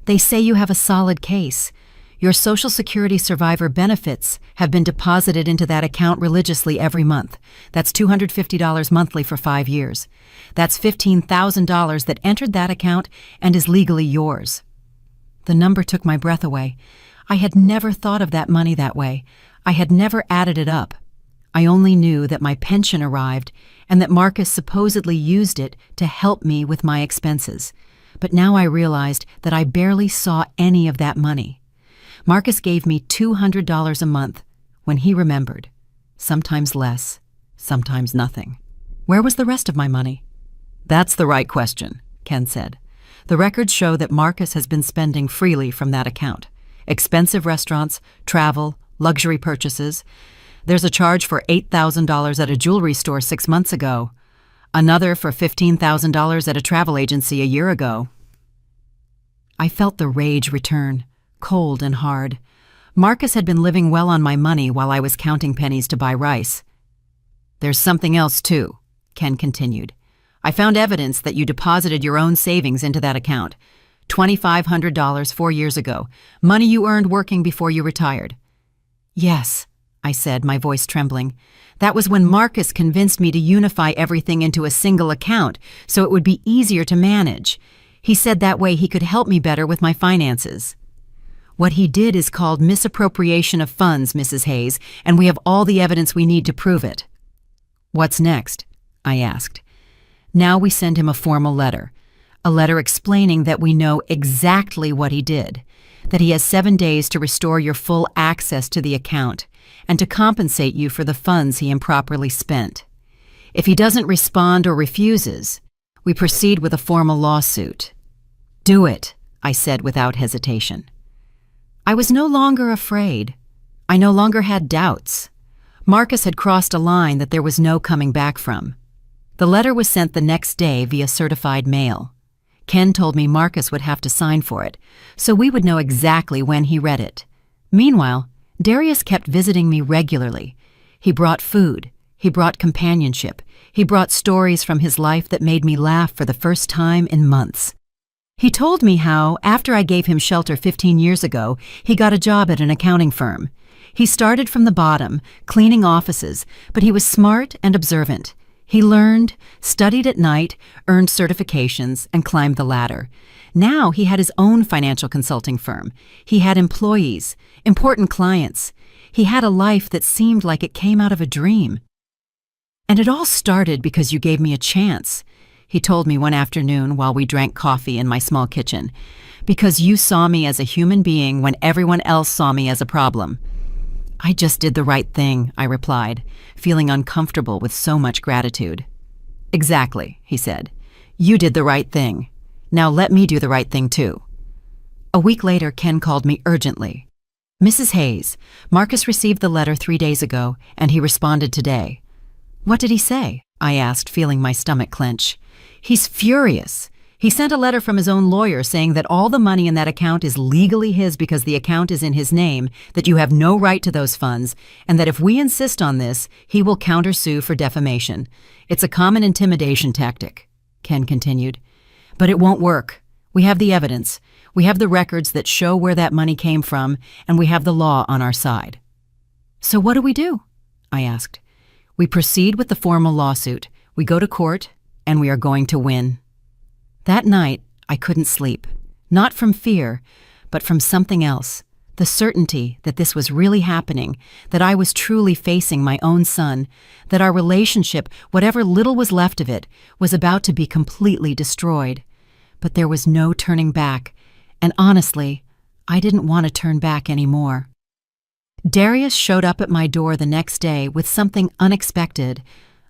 "They say you have a solid case. Your Social Security survivor benefits have been deposited into that account religiously every month. That's $250 monthly for 5 years. That's $15,000 that entered that account and is legally yours." The number took my breath away. I had never thought of that money that way. I had never added it up. I only knew that my pension arrived and that Marcus supposedly used it to help me with my expenses. But now I realized that I barely saw any of that money. Marcus gave me $200 a month when he remembered. Sometimes less, sometimes nothing. Where was the rest of my money? "That's the right question," Ken said. "The records show that Marcus has been spending freely from that account. Expensive restaurants, travel, luxury purchases. There's a charge for $8,000 at a jewelry store 6 months ago. Another for $15,000 at a travel agency a year ago." I felt the rage return, cold and hard. Marcus had been living well on my money while I was counting pennies to buy rice. "There's something else too," Ken continued. "I found evidence that you deposited your own savings into that account. $2,500 4 years ago, money you earned working before you retired." "Yes," I said, my voice trembling. That was when Marcus convinced me to unify everything into a single account so it would be easier to manage. He said that way he could help me better with my finances. What he did is called misappropriation of funds, Mrs. Hayes, and we have all the evidence we need to prove it. What's next? I asked. Now we send him a formal letter. A letter explaining that we know exactly what he did, that he has 7 days to restore your full access to the account, and to compensate you for the funds he improperly spent. If he doesn't respond or refuses, we proceed with a formal lawsuit. Do it, I said without hesitation. I was no longer afraid. I no longer had doubts. Marcus had crossed a line that there was no coming back from. The letter was sent the next day via certified mail. Ken told me Marcus would have to sign for it, so we would know exactly when he read it. Meanwhile, Darius kept visiting me regularly. He brought food. He brought companionship. He brought stories from his life that made me laugh for the first time in months. He told me how, after I gave him shelter 15 years ago, he got a job at an accounting firm. He started from the bottom, cleaning offices, but he was smart and observant. He learned, studied at night, earned certifications, and climbed the ladder. Now he had his own financial consulting firm. He had employees, important clients. He had a life that seemed like it came out of a dream. And it all started because you gave me a chance, he told me one afternoon while we drank coffee in my small kitchen, because you saw me as a human being when everyone else saw me as a problem. I just did the right thing, I replied, feeling uncomfortable with so much gratitude. Exactly, he said. You did the right thing. Now let me do the right thing too. A week later, Ken called me urgently. Mrs. Hayes, Marcus received the letter 3 days ago, and he responded today. What did he say? I asked, feeling my stomach clench. He's furious. He sent a letter from his own lawyer saying that all the money in that account is legally his because the account is in his name, that you have no right to those funds, and that if we insist on this, he will countersue for defamation. It's a common intimidation tactic, Ken continued. But it won't work. We have the evidence. We have the records that show where that money came from, and we have the law on our side. So what do? I asked. We proceed with the formal lawsuit. We go to court, and we are going to win. That night, I couldn't sleep, not from fear, but from something else, the certainty that this was really happening, that I was truly facing my own son, that our relationship, whatever little was left of it, was about to be completely destroyed. But there was no turning back, and honestly, I didn't want to turn back anymore. Darius showed up at my door the next day with something unexpected,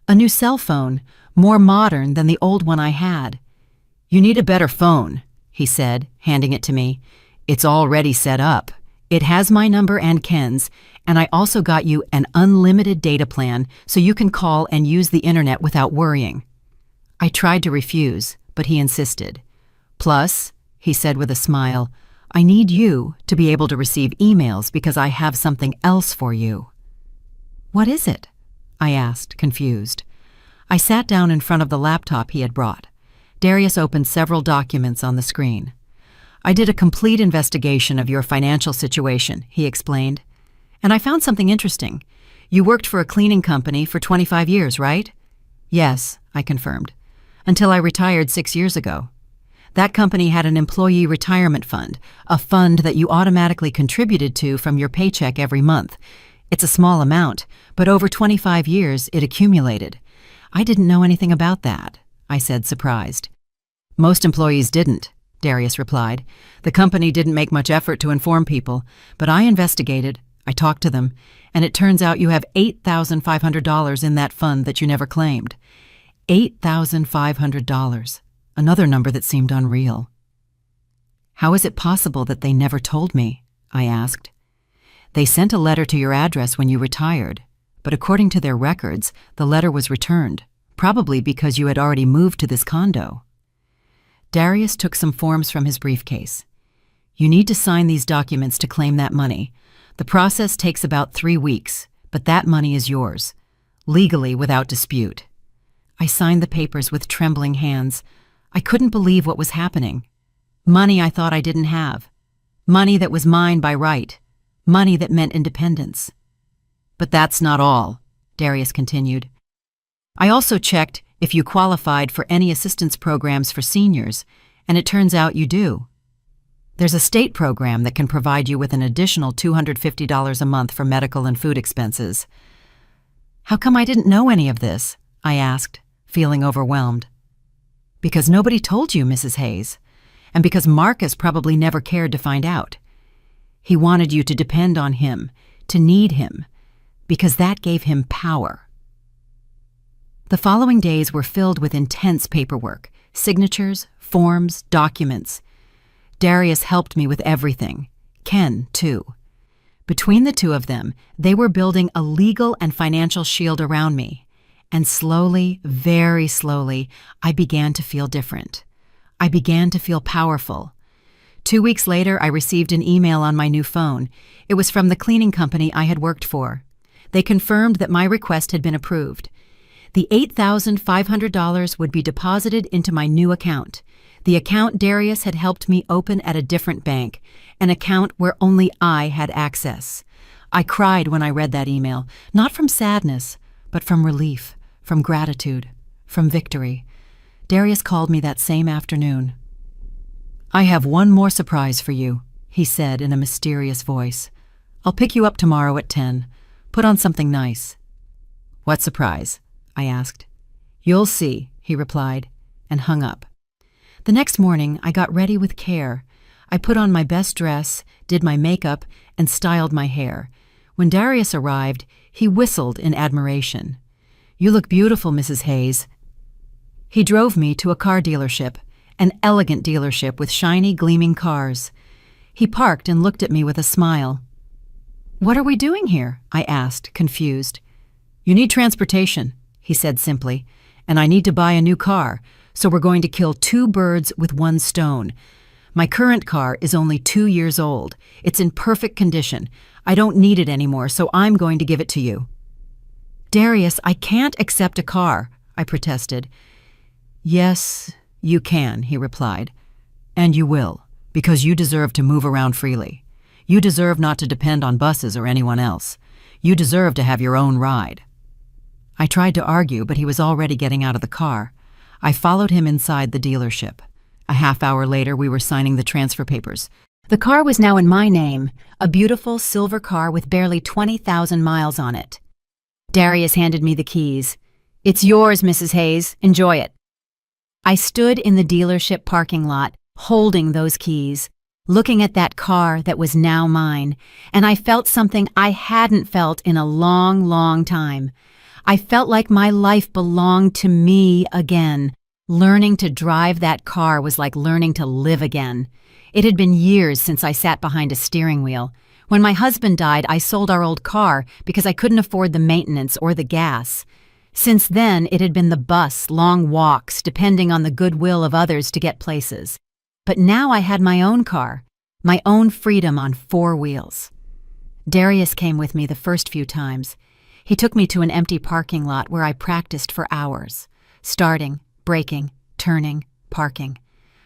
a new cell phone, more modern than the old one I had. You need a better phone, he said, handing it to me. It's already set up. It has my number and Ken's, and I also got you an unlimited data plan so you can call and use the internet without worrying. I tried to refuse, but he insisted. Plus, he said with a smile, I need you to be able to receive emails because I have something else for you. What is it? I asked, confused. I sat down in front of the laptop he had brought. Darius opened several documents on the screen. I did a complete investigation of your financial situation, he explained. And I found something interesting. You worked for a cleaning company for 25 years, right? Yes, I confirmed. Until I retired 6 years ago. That company had an employee retirement fund, a fund that you automatically contributed to from your paycheck every month. It's a small amount, but over 25 years it accumulated. I didn't know anything about that, I said, surprised. Most employees didn't, Darius replied. The company didn't make much effort to inform people, but I investigated, I talked to them, and it turns out you have $8,500 in that fund that you never claimed. $8,500, another number that seemed unreal. How is it possible that they never told me? I asked. They sent a letter to your address when you retired, but according to their records, the letter was returned, probably because you had already moved to this condo. Darius took some forms from his briefcase. You need to sign these documents to claim that money. The process takes about 3 weeks, but that money is yours, legally without dispute. I signed the papers with trembling hands. I couldn't believe what was happening. Money I thought I didn't have. Money that was mine by right. Money that meant independence. But that's not all, Darius continued. I also checked if you qualified for any assistance programs for seniors, and it turns out you do. There's a state program that can provide you with an additional $250 a month for medical and food expenses. How come I didn't know any of this? I asked, feeling overwhelmed. Because nobody told you, Mrs. Hayes, and because Marcus probably never cared to find out. He wanted you to depend on him, to need him, because that gave him power. The following days were filled with intense paperwork, signatures, forms, documents. Darius helped me with everything. Ken, too. Between the two of them, they were building a legal and financial shield around me. And slowly, very slowly, I began to feel different. I began to feel powerful. 2 weeks later, I received an email on my new phone. It was from the cleaning company I had worked for. They confirmed that my request had been approved. The $8,500 would be deposited into my new account, the account Darius had helped me open at a different bank, an account where only I had access. I cried when I read that email, not from sadness, but from relief, from gratitude, from victory. Darius called me that same afternoon. I have one more surprise for you, he said in a mysterious voice. I'll pick you up tomorrow at 10. Put on something nice. What surprise? I asked. You'll see, he replied, and hung up. The next morning, I got ready with care. I put on my best dress, did my makeup, and styled my hair. When Darius arrived, he whistled in admiration. You look beautiful, Mrs. Hayes. He drove me to a car dealership, an elegant dealership with shiny, gleaming cars. He parked and looked at me with a smile. What are we doing here? I asked, confused. You need transportation, he said simply, and I need to buy a new car, so we're going to kill 2 birds with 1 stone. My current car is only 2 years old. It's in perfect condition. I don't need it anymore, so I'm going to give it to you. Darius, I can't accept a car, I protested. Yes, you can, he replied. And you will, because you deserve to move around freely. You deserve not to depend on buses or anyone else. You deserve to have your own ride. I tried to argue, but he was already getting out of the car. I followed him inside the dealership. A half hour later, we were signing the transfer papers. The car was now in my name, a beautiful silver car with barely 20,000 miles on it. Darius handed me the keys. It's yours, Mrs. Hayes. Enjoy it. I stood in the dealership parking lot, holding those keys, looking at that car that was now mine, and I felt something I hadn't felt in a long, long time. I felt like my life belonged to me again. Learning to drive that car was like learning to live again. It had been years since I sat behind a steering wheel. When my husband died, I sold our old car because I couldn't afford the maintenance or the gas. Since then, it had been the bus, long walks, depending on the goodwill of others to get places. But now I had my own car, my own freedom on 4 wheels. Darius came with me the first few times. He took me to an empty parking lot where I practiced for hours, starting, braking, turning, parking.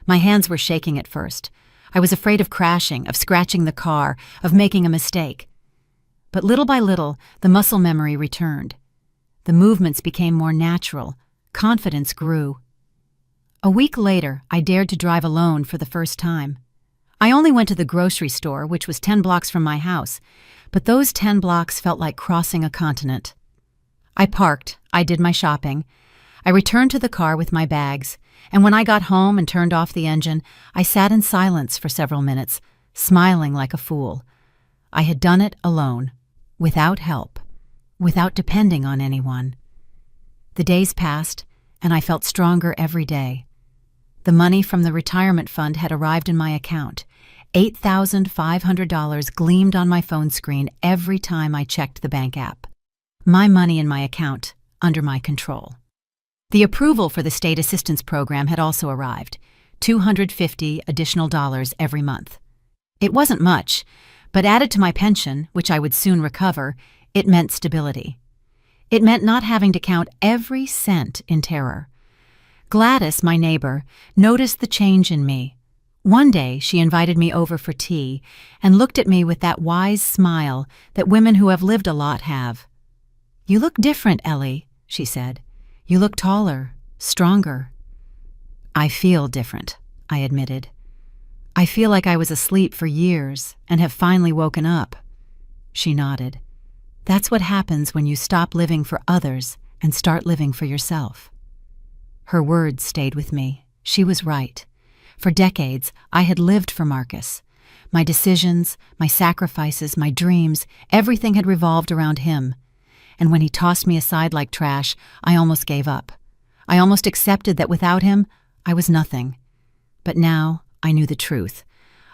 My hands were shaking at first. I was afraid of crashing, of scratching the car, of making a mistake. But little by little, the muscle memory returned. The movements became more natural. Confidence grew. A week later, I dared to drive alone for the first time. I only went to the grocery store, which was 10 blocks from my house, but those 10 blocks felt like crossing a continent. I parked, I did my shopping. I returned to the car with my bags, and when I got home and turned off the engine, I sat in silence for several minutes, smiling like a fool. I had done it alone, without help, without depending on anyone. The days passed, and I felt stronger every day. The money from the retirement fund had arrived in my account. $8,500 gleamed on my phone screen every time I checked the bank app. My money in my account, under my control. The approval for the state assistance program had also arrived, $250 additional every month. It wasn't much, but added to my pension, which I would soon recover, it meant stability. It meant not having to count every cent in terror. Gladys, my neighbor, noticed the change in me. One day, she invited me over for tea and looked at me with that wise smile that women who have lived a lot have. "You look different, Ellie," she said. "You look taller, stronger." "I feel different," I admitted. "I feel like I was asleep for years and have finally woken up." She nodded. "That's what happens when you stop living for others and start living for yourself." Her words stayed with me. She was right. For decades, I had lived for Marcus. My decisions, my sacrifices, my dreams, everything had revolved around him. And when he tossed me aside like trash, I almost gave up. I almost accepted that without him, I was nothing. But now, I knew the truth.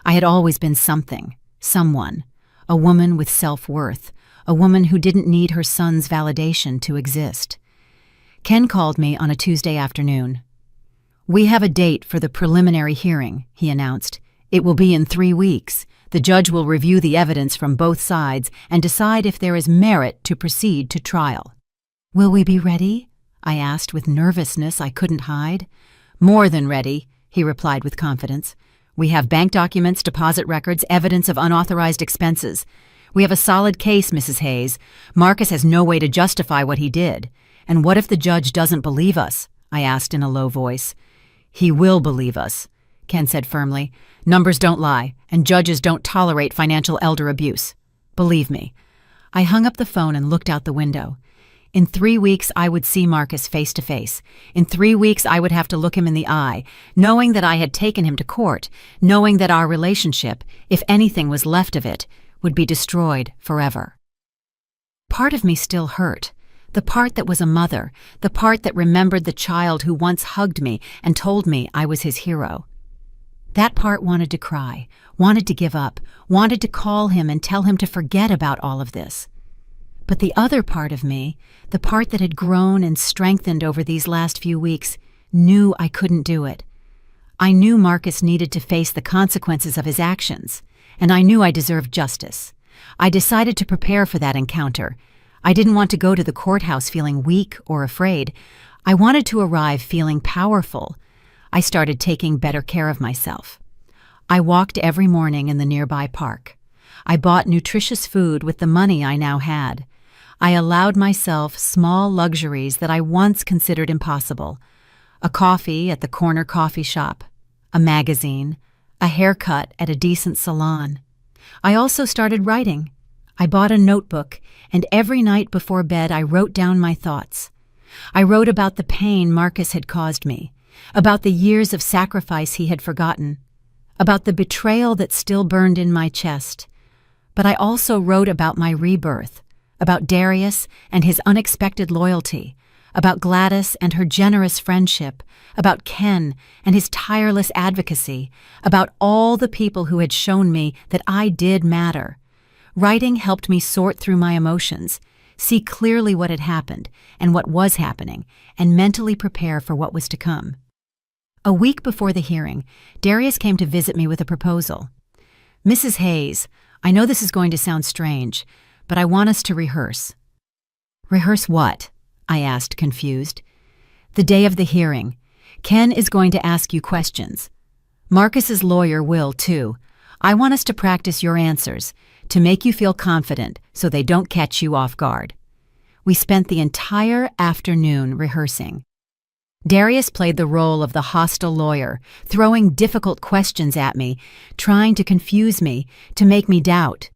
I had always been something, someone, a woman with self-worth, a woman who didn't need her son's validation to exist. Ken called me on a Tuesday afternoon. "We have a date for the preliminary hearing," he announced. "It will be in 3 weeks. The judge will review the evidence from both sides and decide if there is merit to proceed to trial." "Will we be ready?" I asked with nervousness I couldn't hide. "More than ready," he replied with confidence. "We have bank documents, deposit records, evidence of unauthorized expenses. We have a solid case, Mrs. Hayes. Marcus has no way to justify what he did. And what if the judge doesn't believe us?" I asked in a low voice. "He will believe us," Ken said firmly. "Numbers don't lie, and judges don't tolerate financial elder abuse. Believe me." I hung up the phone and looked out the window. In 3 weeks, I would see Marcus face to face. In 3 weeks, I would have to look him in the eye, knowing that I had taken him to court, knowing that our relationship, if anything was left of it, would be destroyed forever. Part of me still hurt. The part that was a mother, the part that remembered the child who once hugged me and told me I was his hero. That part wanted to cry, wanted to give up, wanted to call him and tell him to forget about all of this. But the other part of me, the part that had grown and strengthened over these last few weeks, knew I couldn't do it. I knew Marcus needed to face the consequences of his actions, and I knew I deserved justice. I decided to prepare for that encounter. I didn't want to go to the courthouse feeling weak or afraid. I wanted to arrive feeling powerful. I started taking better care of myself. I walked every morning in the nearby park. I bought nutritious food with the money I now had. I allowed myself small luxuries that I once considered impossible. A coffee at the corner coffee shop, a magazine, a haircut at a decent salon. I also started writing. I bought a notebook, and every night before bed I wrote down my thoughts. I wrote about the pain Marcus had caused me, about the years of sacrifice he had forgotten, about the betrayal that still burned in my chest. But I also wrote about my rebirth, about Darius and his unexpected loyalty, about Gladys and her generous friendship, about Ken and his tireless advocacy, about all the people who had shown me that I did matter. Writing helped me sort through my emotions, see clearly what had happened and what was happening, and mentally prepare for what was to come. A week before the hearing, Darius came to visit me with a proposal. "Mrs. Hayes, I know this is going to sound strange, but I want us to rehearse." "Rehearse what?" I asked, confused. "The day of the hearing. Ken is going to ask you questions. Marcus's lawyer will, too. I want us to practice your answers, to make you feel confident so they don't catch you off guard." We spent the entire afternoon rehearsing. Darius played the role of the hostile lawyer, throwing difficult questions at me, trying to confuse me, to make me doubt.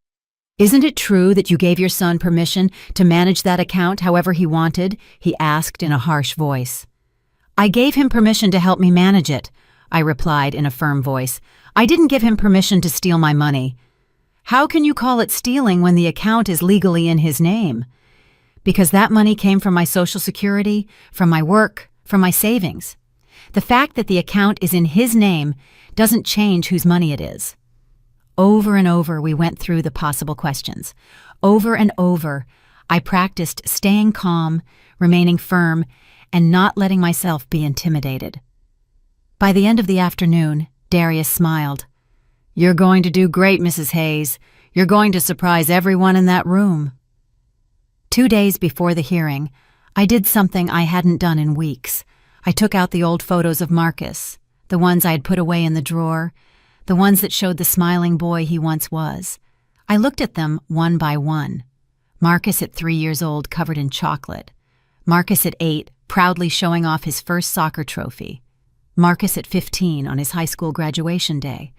"Isn't it true that you gave your son permission to manage that account however he wanted?" he asked in a harsh voice. "I gave him permission to help me manage it," I replied in a firm voice. "I didn't give him permission to steal my money." "How can you call it stealing when the account is legally in his name?" "Because that money came from my Social Security, from my work, from my savings. The fact that the account is in his name doesn't change whose money it is." Over and over we went through the possible questions. Over and over I practiced staying calm, remaining firm, and not letting myself be intimidated. By the end of the afternoon, Darius smiled. "You're going to do great, Mrs. Hayes. You're going to surprise everyone in that room." 2 days before the hearing, I did something I hadn't done in weeks. I took out the old photos of Marcus, the ones I had put away in the drawer. the ones that showed the smiling boy he once was. I looked at them one by one. Marcus at 3 years old, covered in chocolate. Marcus at 8, proudly showing off his first soccer trophy. Marcus at 15 on his high school graduation day.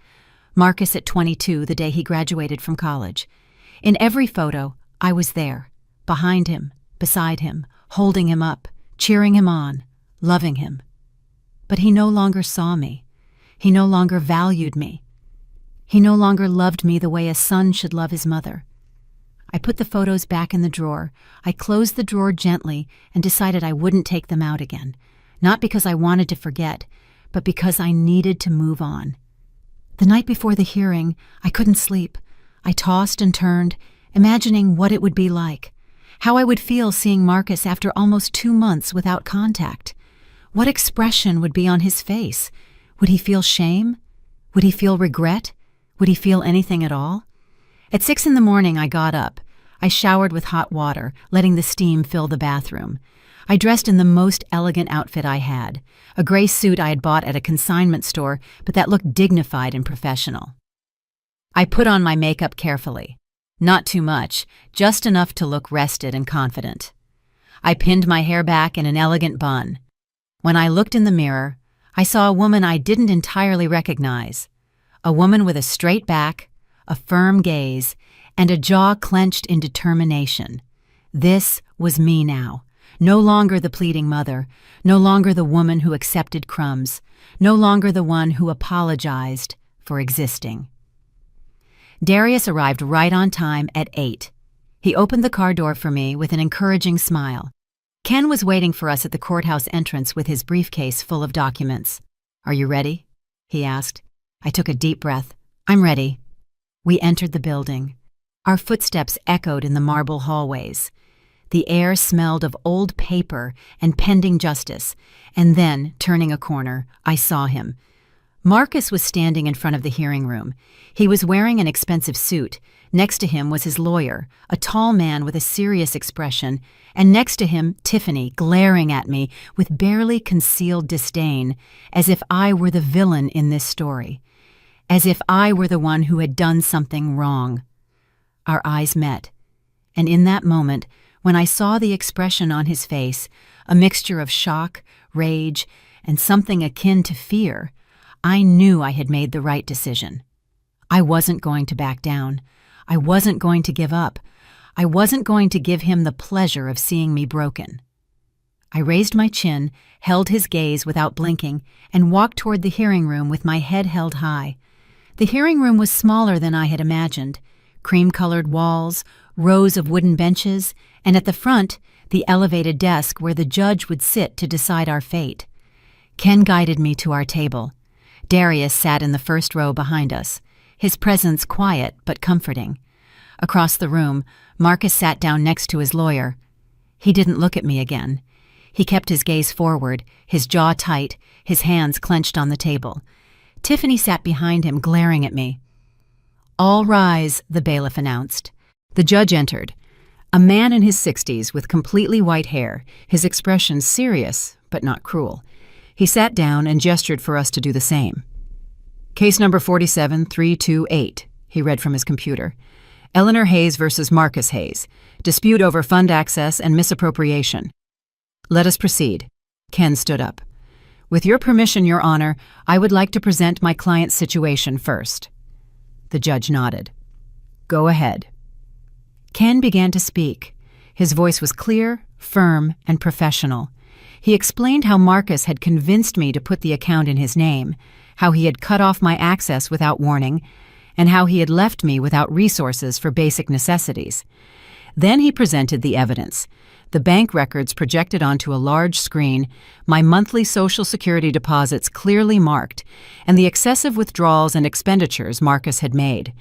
Marcus at 22, the day he graduated from college. In every photo, I was there, behind him, beside him, holding him up, cheering him on, loving him. But he no longer saw me. He no longer valued me. He no longer loved me the way a son should love his mother. I put the photos back in the drawer. I closed the drawer gently and decided I wouldn't take them out again, not because I wanted to forget, but because I needed to move on. The night before the hearing, I couldn't sleep. I tossed and turned, imagining what it would be like, how I would feel seeing Marcus after almost 2 months without contact. What expression would be on his face? Would he feel shame? Would he feel regret? Would he feel anything at all? At 6 in the morning, I got up. I showered with hot water, letting the steam fill the bathroom. I dressed in the most elegant outfit I had, a gray suit I had bought at a consignment store, but that looked dignified and professional. I put on my makeup carefully. Not too much, just enough to look rested and confident. I pinned my hair back in an elegant bun. When I looked in the mirror, I saw a woman I didn't entirely recognize. A woman with a straight back, a firm gaze, and a jaw clenched in determination. This was me now. No longer the pleading mother, no longer the woman who accepted crumbs, no longer the one who apologized for existing. Darius arrived right on time at 8. He opened the car door for me with an encouraging smile. Ken was waiting for us at the courthouse entrance with his briefcase full of documents. "Are you ready?" he asked. I took a deep breath. "I'm ready." We entered the building. Our footsteps echoed in the marble hallways. The air smelled of old paper and pending justice, and then, turning a corner, I saw him. Marcus was standing in front of the hearing room. He was wearing an expensive suit. Next to him was his lawyer, a tall man with a serious expression, and next to him, Tiffany, glaring at me with barely concealed disdain, as if I were the villain in this story, as if I were the one who had done something wrong. Our eyes met, and in that moment, when I saw the expression on his face, a mixture of shock, rage, and something akin to fear, I knew I had made the right decision. I wasn't going to back down. I wasn't going to give up. I wasn't going to give him the pleasure of seeing me broken. I raised my chin, held his gaze without blinking, and walked toward the hearing room with my head held high. The hearing room was smaller than I had imagined. Cream-colored walls, rows of wooden benches, and at the front, the elevated desk where the judge would sit to decide our fate. Ken guided me to our table. Darius sat in the first row behind us, his presence quiet but comforting. Across the room, Marcus sat down next to his lawyer. He didn't look at me again. He kept his gaze forward, his jaw tight, his hands clenched on the table. Tiffany sat behind him, glaring at me. "All rise," the bailiff announced. The judge entered. A man in his 60s with completely white hair, his expression serious but not cruel. He sat down and gestured for us to do the same. "Case number 47328, he read from his computer. Eleanor Hayes versus Marcus Hayes. Dispute over fund access and misappropriation. Let us proceed." Ken stood up. "With your permission, Your Honor, I would like to present my client's situation first." The judge nodded. "Go ahead." Ken began to speak. His voice was clear, firm, and professional. He explained how Marcus had convinced me to put the account in his name, how he had cut off my access without warning, and how he had left me without resources for basic necessities. Then he presented the evidence. The bank records projected onto a large screen, my monthly Social Security deposits clearly marked, and the excessive withdrawals and expenditures Marcus had made.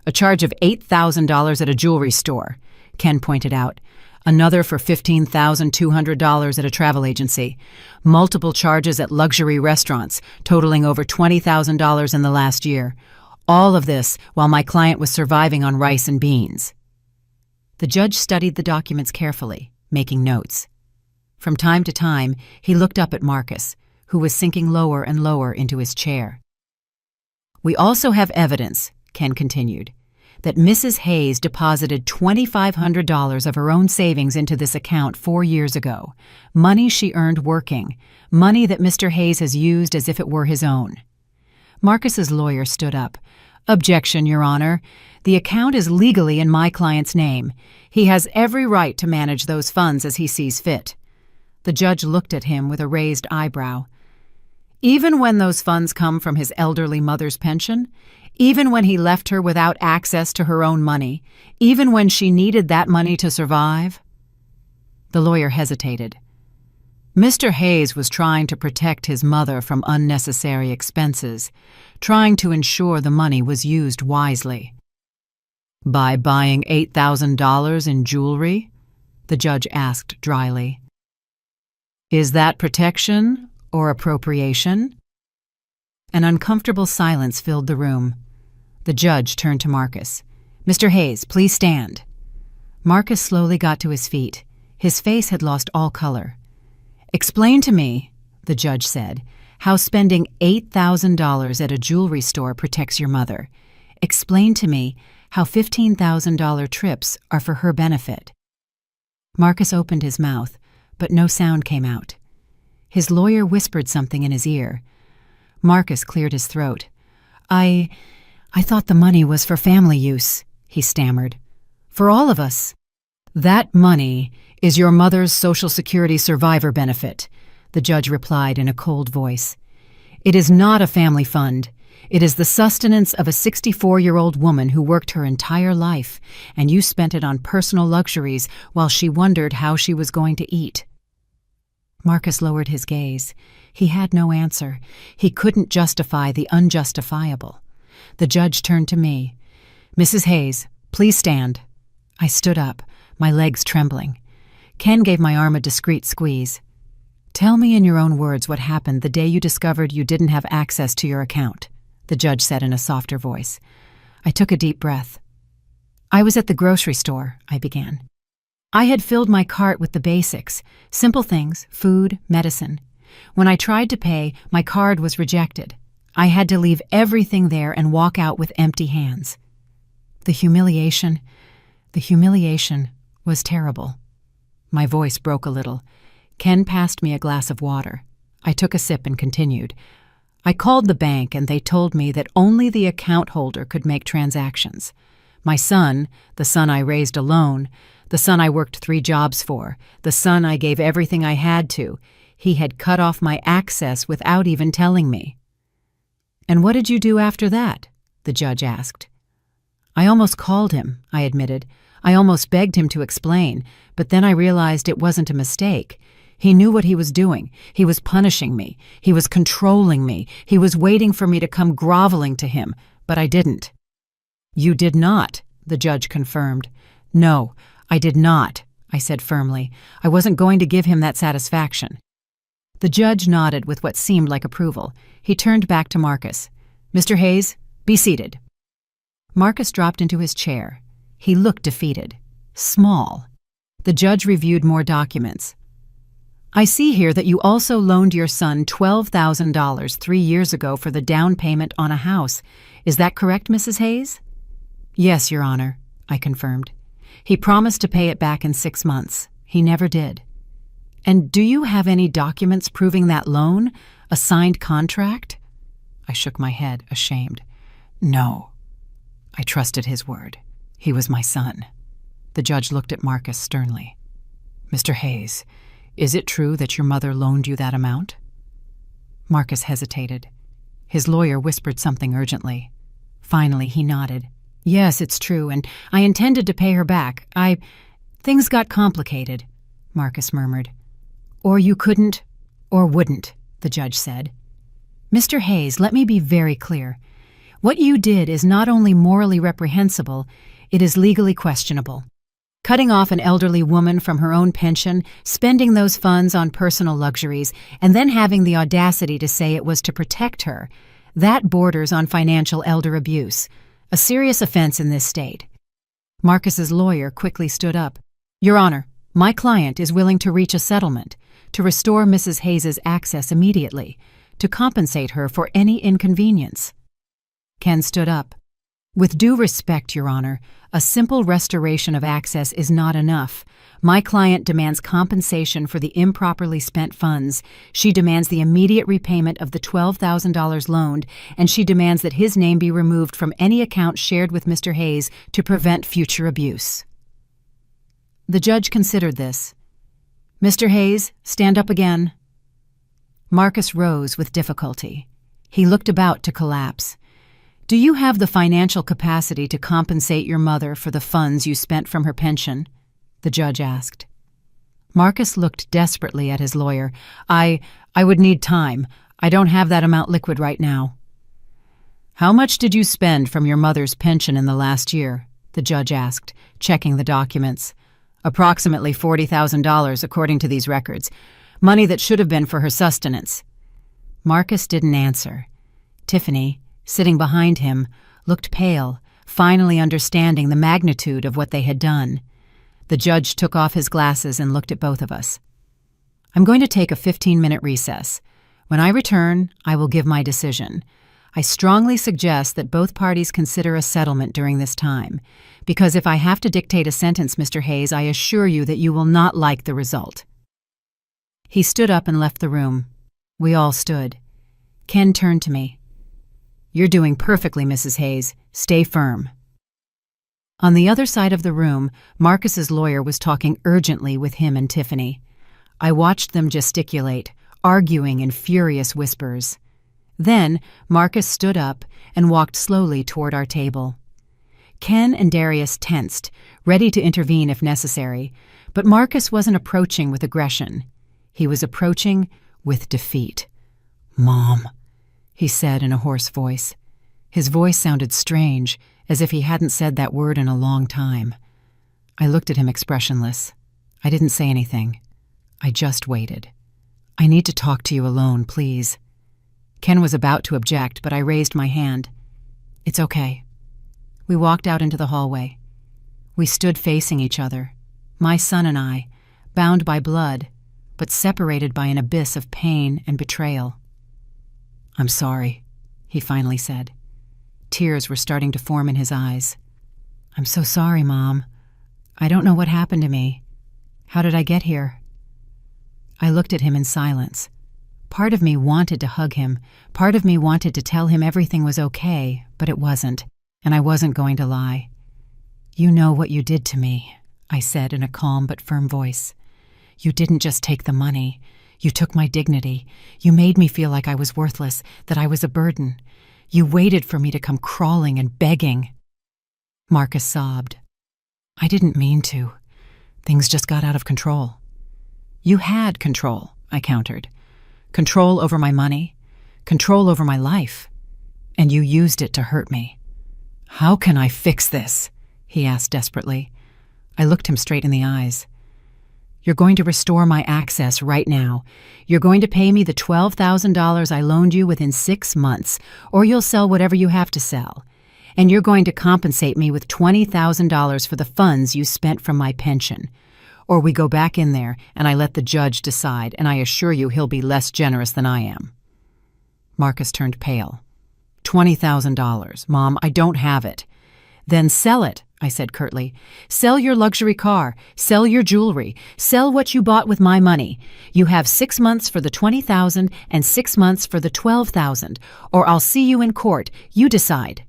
A charge of $8,000 at a jewelry store, Ken pointed out. Another for $15,200 at a travel agency. Multiple charges at luxury restaurants, totaling over $20,000 in the last year. All of this while my client was surviving on rice and beans. The judge studied the documents carefully, making notes. From time to time, he looked up at Marcus, who was sinking lower and lower into his chair. We also have evidence, Ken continued, that Mrs. Hayes deposited $2,500 of her own savings into this account 4 years ago, money she earned working, money that Mr. Hayes has used as if it were his own. Marcus's lawyer stood up. Objection, Your Honor. The account is legally in my client's name. He has every right to manage those funds as he sees fit. The judge looked at him with a raised eyebrow. Even when those funds come from his elderly mother's pension? Even when he left her without access to her own money? Even when she needed that money to survive? The lawyer hesitated. Mr. Hayes was trying to protect his mother from unnecessary expenses, trying to ensure the money was used wisely. By buying $8,000 in jewelry? The judge asked dryly. Is that protection or appropriation? An uncomfortable silence filled the room. The judge turned to Marcus. Mr. Hayes, please stand. Marcus slowly got to his feet. His face had lost all color. Explain to me, the judge said, how spending $8,000 at a jewelry store protects your mother. Explain to me how $15,000 trips are for her benefit. Marcus opened his mouth, but no sound came out. His lawyer whispered something in his ear. Marcus cleared his throat. I thought the money was for family use, he stammered. For all of us. That money is your mother's Social Security survivor benefit, the judge replied in a cold voice. It is not a family fund. It is the sustenance of a 64-year-old woman who worked her entire life, and you spent it on personal luxuries while she wondered how she was going to eat. Marcus lowered his gaze. He had no answer. He couldn't justify the unjustifiable. The judge turned to me. Mrs. Hayes, please stand. I stood up, my legs trembling. Ken gave my arm a discreet squeeze. Tell me in your own words what happened the day you discovered you didn't have access to your account, the judge said in a softer voice. I took a deep breath. I was at the grocery store, I began. I had filled my cart with the basics, simple things, food, medicine. When I tried to pay, my card was rejected. I had to leave everything there and walk out with empty hands. The humiliation was terrible. My voice broke a little. Ken passed me a glass of water. I took a sip and continued. I called the bank and they told me that only the account holder could make transactions. My son, the son I raised alone, the son I worked 3 jobs for, the son I gave everything I had to, he had cut off my access without even telling me. And what did you do after that? The judge asked. I almost called him, I admitted. I almost begged him to explain, but then I realized it wasn't a mistake. He knew what he was doing. He was punishing me. He was controlling me. He was waiting for me to come groveling to him, but I didn't. You did not, the judge confirmed. No, I did not, I said firmly. I wasn't going to give him that satisfaction. The judge nodded with what seemed like approval. He turned back to Marcus. Mr. Hayes, be seated. Marcus dropped into his chair. He looked defeated. Small. The judge reviewed more documents. I see here that you also loaned your son $12,000 3 years ago for the down payment on a house. Is that correct, Mrs. Hayes? Yes, Your Honor, I confirmed. He promised to pay it back in 6 months. He never did. And do you have any documents proving that loan? A signed contract? I shook my head, ashamed. No. I trusted his word. He was my son. The judge looked at Marcus sternly. Mr. Hayes, is it true that your mother loaned you that amount? Marcus hesitated. His lawyer whispered something urgently. Finally, he nodded. Yes, it's true, and I intended to pay her back. Things got complicated, Marcus murmured. Or you couldn't, or wouldn't, the judge said. Mr. Hayes, let me be very clear. What you did is not only morally reprehensible, it is legally questionable. Cutting off an elderly woman from her own pension, spending those funds on personal luxuries, and then having the audacity to say it was to protect her, that borders on financial elder abuse, a serious offense in this state. Marcus's lawyer quickly stood up. Your Honor, my client is willing to reach a settlement, to restore Mrs. Hayes's access immediately, to compensate her for any inconvenience. Ken stood up. With due respect, Your Honor, a simple restoration of access is not enough. My client demands compensation for the improperly spent funds. She demands the immediate repayment of the $12,000 loaned, and she demands that his name be removed from any account shared with Mr. Hayes to prevent future abuse. The judge considered this. Mr. Hayes, stand up again. Marcus rose with difficulty. He looked about to collapse. Do you have the financial capacity to compensate your mother for the funds you spent from her pension? The judge asked. Marcus looked desperately at his lawyer. I would need time. I don't have that amount liquid right now. How much did you spend from your mother's pension in the last year? The judge asked, checking the documents. Approximately $40,000 according to these records. Money that should have been for her sustenance. Marcus didn't answer. Tiffany, sitting behind him, looked pale, finally understanding the magnitude of what they had done. The judge took off his glasses and looked at both of us. I'm going to take a 15-minute recess. When I return, I will give my decision. I strongly suggest that both parties consider a settlement during this time, because if I have to dictate a sentence, Mr. Hayes, I assure you that you will not like the result. He stood up and left the room. We all stood. Ken turned to me. You're doing perfectly, Mrs. Hayes. Stay firm. On the other side of the room, Marcus's lawyer was talking urgently with him and Tiffany. I watched them gesticulate, arguing in furious whispers. Then Marcus stood up and walked slowly toward our table. Ken and Darius tensed, ready to intervene if necessary, but Marcus wasn't approaching with aggression. He was approaching with defeat. "Mom," he said in a hoarse voice. His voice sounded strange, as if he hadn't said that word in a long time. I looked at him expressionless. I didn't say anything. I just waited. "I need to talk to you alone, please." Ken was about to object, but I raised my hand. "It's okay." We walked out into the hallway. We stood facing each other, my son and I, bound by blood, but separated by an abyss of pain and betrayal. "I'm sorry," he finally said. Tears were starting to form in his eyes. "I'm so sorry, Mom. I don't know what happened to me. How did I get here?" I looked at him in silence. Part of me wanted to hug him. Part of me wanted to tell him everything was okay, but it wasn't, and I wasn't going to lie. "You know what you did to me," I said in a calm but firm voice. "You didn't just take the money. You took my dignity. You made me feel like I was worthless, that I was a burden. You waited for me to come crawling and begging." Marcus sobbed. "I didn't mean to. Things just got out of control." "You had control," I countered. "Control over my money, control over my life, and you used it to hurt me." "How can I fix this?" he asked desperately. I looked him straight in the eyes. "You're going to restore my access right now. You're going to pay me the $12,000 I loaned you within 6 months, or you'll sell whatever you have to sell. And you're going to compensate me with $20,000 for the funds you spent from my pension. Or we go back in there and I let the judge decide, and I assure you he'll be less generous than I am." Marcus turned pale. $20,000, Mom, I don't have it." "Then sell it," I said curtly. "Sell your luxury car, sell your jewelry, sell what you bought with my money. You have 6 months for the $20,000 and 6 months for the $12,000, or I'll see you in court. You decide."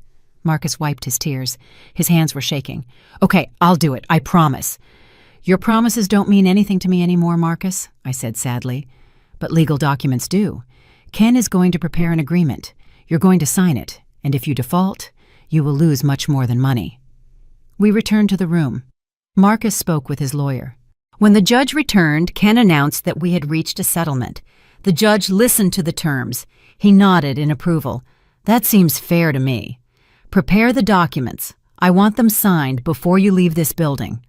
Marcus wiped his tears. His hands were shaking. "Okay, I'll do it, I promise." "Your promises don't mean anything to me anymore, Marcus," I said sadly. "But legal documents do. Ken is going to prepare an agreement. You're going to sign it, and if you default, you will lose much more than money." We returned to the room. Marcus spoke with his lawyer. When the judge returned, Ken announced that we had reached a settlement. The judge listened to the terms. He nodded in approval. "That seems fair to me. Prepare the documents. I want them signed before you leave this building."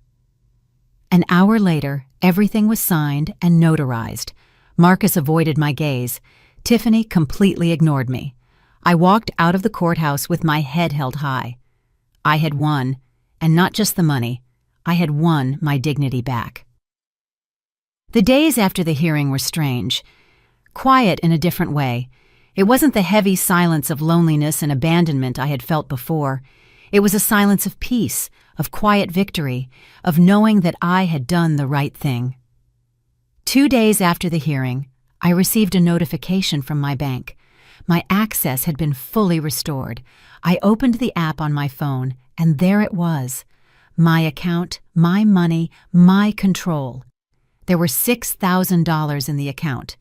An hour later, everything was signed and notarized. Marcus avoided my gaze. Tiffany completely ignored me. I walked out of the courthouse with my head held high. I had won, and not just the money. I had won my dignity back. The days after the hearing were strange. Quiet in a different way. It wasn't the heavy silence of loneliness and abandonment I had felt before. It was a silence of peace, of quiet victory, of knowing that I had done the right thing. 2 days after the hearing, I received a notification from my bank. My access had been fully restored. I opened the app on my phone, and there it was. My account, my money, my control. There were $6,000 in the account.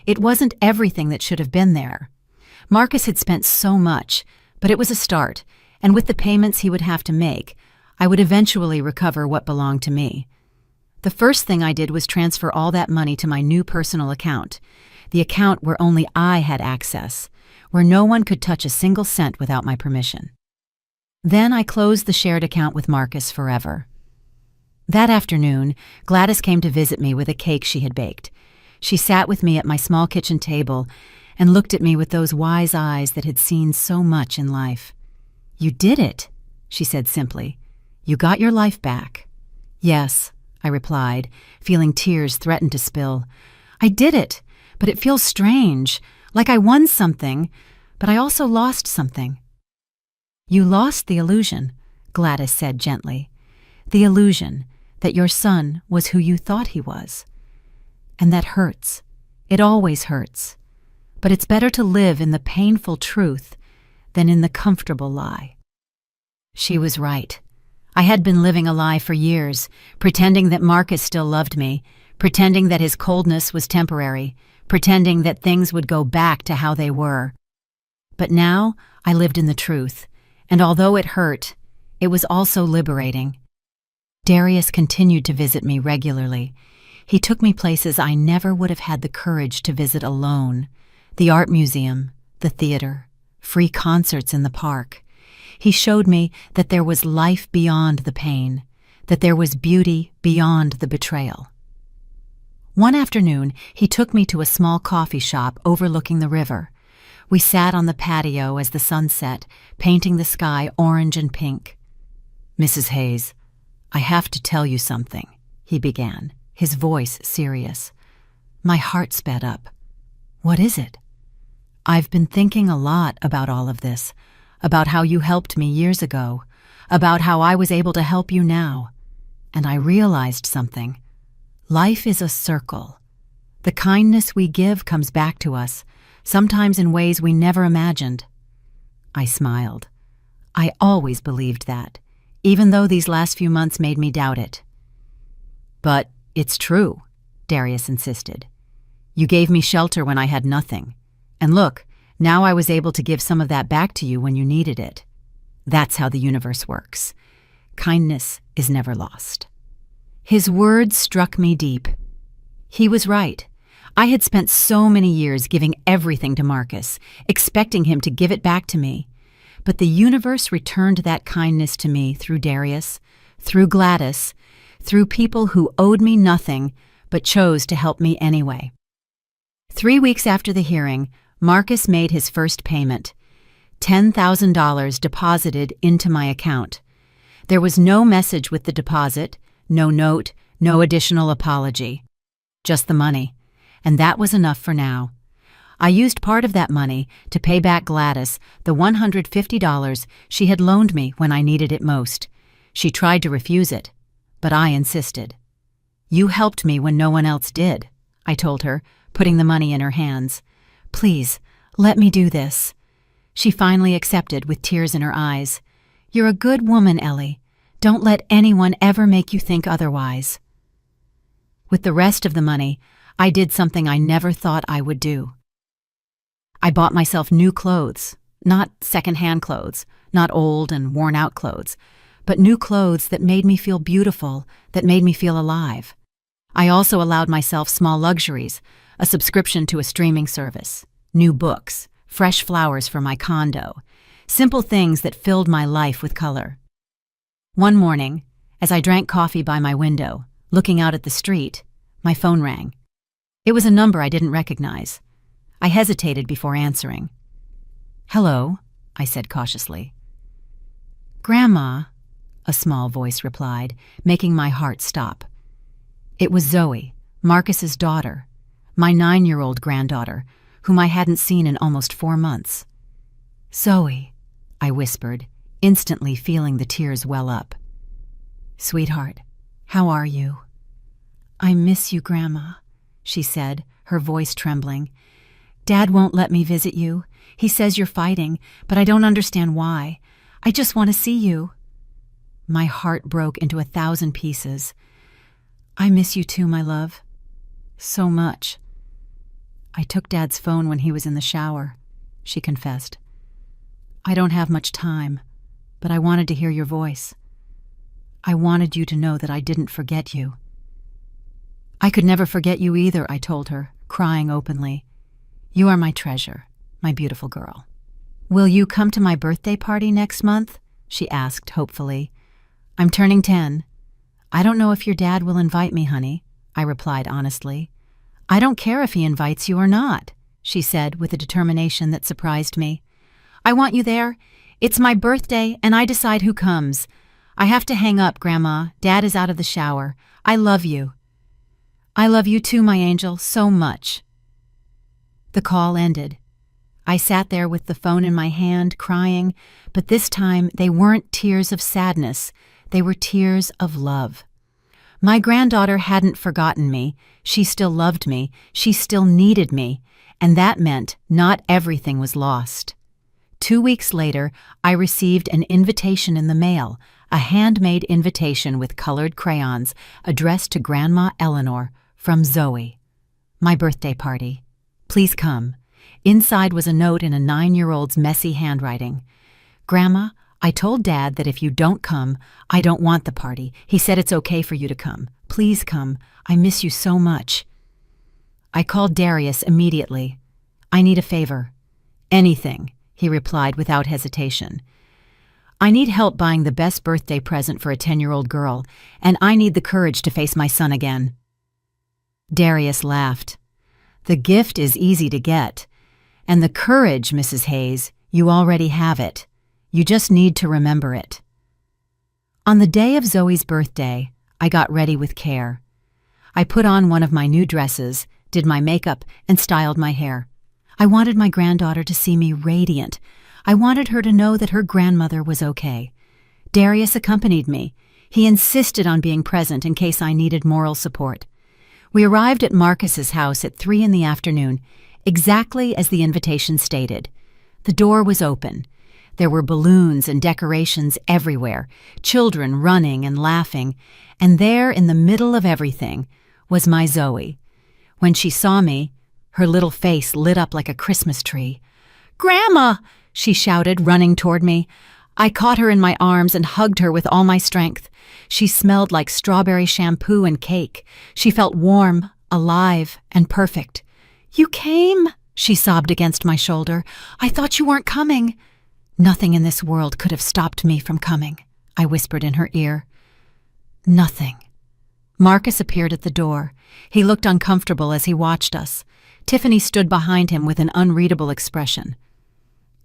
It wasn't everything that should have been there. Marcus had spent so much, but it was a start, and with the payments he would have to make, I would eventually recover what belonged to me. The first thing I did was transfer all that money to my new personal account, the account where only I had access, where no one could touch a single cent without my permission. Then I closed the shared account with Marcus forever. That afternoon, Gladys came to visit me with a cake she had baked. She sat with me at my small kitchen table and looked at me with those wise eyes that had seen so much in life. "You did it," she said simply. "You got your life back." "Yes," I replied, feeling tears threaten to spill. "I did it, but it feels strange, like I won something, but I also lost something." "You lost the illusion," Gladys said gently. "The illusion that your son was who you thought he was. And that hurts. It always hurts. But it's better to live in the painful truth than in the comfortable lie." She was right. I had been living a lie for years, pretending that Marcus still loved me, pretending that his coldness was temporary, pretending that things would go back to how they were. But now I lived in the truth, and although it hurt, it was also liberating. Darius continued to visit me regularly. He took me places I never would have had the courage to visit alone: the art museum, the theater, free concerts in the park. He showed me that there was life beyond the pain, that there was beauty beyond the betrayal. One afternoon, he took me to a small coffee shop overlooking the river. We sat on the patio as the sun set, painting the sky orange and pink. "Mrs. Hayes, I have to tell you something," he began, his voice serious. My heart sped up. "What is it?" "I've been thinking a lot about all of this, about how you helped me years ago, about how I was able to help you now. And I realized something. Life is a circle. The kindness we give comes back to us, sometimes in ways we never imagined." I smiled. I always believed that, even though these last few months made me doubt it. "But it's true," Darius insisted. "You gave me shelter when I had nothing. And look, now I was able to give some of that back to you when you needed it. That's how the universe works. Kindness is never lost." His words struck me deep. He was right. I had spent so many years giving everything to Marcus, expecting him to give it back to me. But the universe returned that kindness to me through Darius, through Gladys, through people who owed me nothing but chose to help me anyway. 3 weeks after the hearing, Marcus made his first payment. $10,000 deposited into my account. There was no message with the deposit, no note, no additional apology. Just the money. And that was enough for now. I used part of that money to pay back Gladys the $150 she had loaned me when I needed it most. She tried to refuse it, but I insisted. "You helped me when no one else did," I told her, putting the money in her hands. "Please, let me do this." She finally accepted with tears in her eyes. "You're a good woman, Ellie. Don't let anyone ever make you think otherwise." With the rest of the money, I did something I never thought I would do. I bought myself new clothes, not second-hand clothes, not old and worn-out clothes, but new clothes that made me feel beautiful, that made me feel alive. I also allowed myself small luxuries, a subscription to a streaming service, new books, fresh flowers for my condo, simple things that filled my life with color. One morning, as I drank coffee by my window, looking out at the street, my phone rang. It was a number I didn't recognize. I hesitated before answering. "Hello," I said cautiously. "Grandma," a small voice replied, making my heart stop. It was Zoe, Marcus's daughter, my 9-year-old granddaughter, whom I hadn't seen in almost 4 months. "Zoe," I whispered, instantly feeling the tears well up. "Sweetheart, how are you?" "I miss you, Grandma," she said, her voice trembling. "Dad won't let me visit you. He says you're fighting, but I don't understand why. I just want to see you." My heart broke into 1,000 pieces. "I miss you too, my love. So much." "I took Dad's phone when he was in the shower," she confessed. "I don't have much time, but I wanted to hear your voice. I wanted you to know that I didn't forget you." "I could never forget you either," I told her, crying openly. "You are my treasure, my beautiful girl." "Will you come to my birthday party next month?" she asked hopefully. "I'm turning 10. "I don't know if your dad will invite me, honey," I replied honestly. "I don't care if he invites you or not," she said with a determination that surprised me. "I want you there. It's my birthday, and I decide who comes. I have to hang up, Grandma. Dad is out of the shower. I love you." "I love you too, my angel, so much." The call ended. I sat there with the phone in my hand, crying, but this time they weren't tears of sadness. They were tears of love. My granddaughter hadn't forgotten me. She still loved me. She still needed me. And that meant not everything was lost. 2 weeks later, I received an invitation in the mail, a handmade invitation with colored crayons addressed to Grandma Eleanor from Zoe. "My birthday party. Please come." Inside was a note in a 9-year-old's messy handwriting. "Grandma, I told Dad that if you don't come, I don't want the party. He said it's okay for you to come. Please come. I miss you so much." I called Darius immediately. "I need a favor." "Anything," he replied without hesitation. "I need help buying the best birthday present for a 10-year-old girl, and I need the courage to face my son again." Darius laughed. "The gift is easy to get. And the courage, Mrs. Hayes, you already have it. You just need to remember it." On the day of Zoe's birthday, I got ready with care. I put on one of my new dresses, did my makeup, and styled my hair. I wanted my granddaughter to see me radiant. I wanted her to know that her grandmother was okay. Darius accompanied me. He insisted on being present in case I needed moral support. We arrived at Marcus's house at 3 in the afternoon, exactly as the invitation stated. The door was open. There were balloons and decorations everywhere, children running and laughing, and there in the middle of everything was my Zoe. When she saw me, her little face lit up like a Christmas tree. "Grandma!" she shouted, running toward me. I caught her in my arms and hugged her with all my strength. She smelled like strawberry shampoo and cake. She felt warm, alive, and perfect. "You came?" she sobbed against my shoulder. "I thought you weren't coming." "Nothing in this world could have stopped me from coming," I whispered in her ear. "Nothing." Marcus appeared at the door. He looked uncomfortable as he watched us. Tiffany stood behind him with an unreadable expression.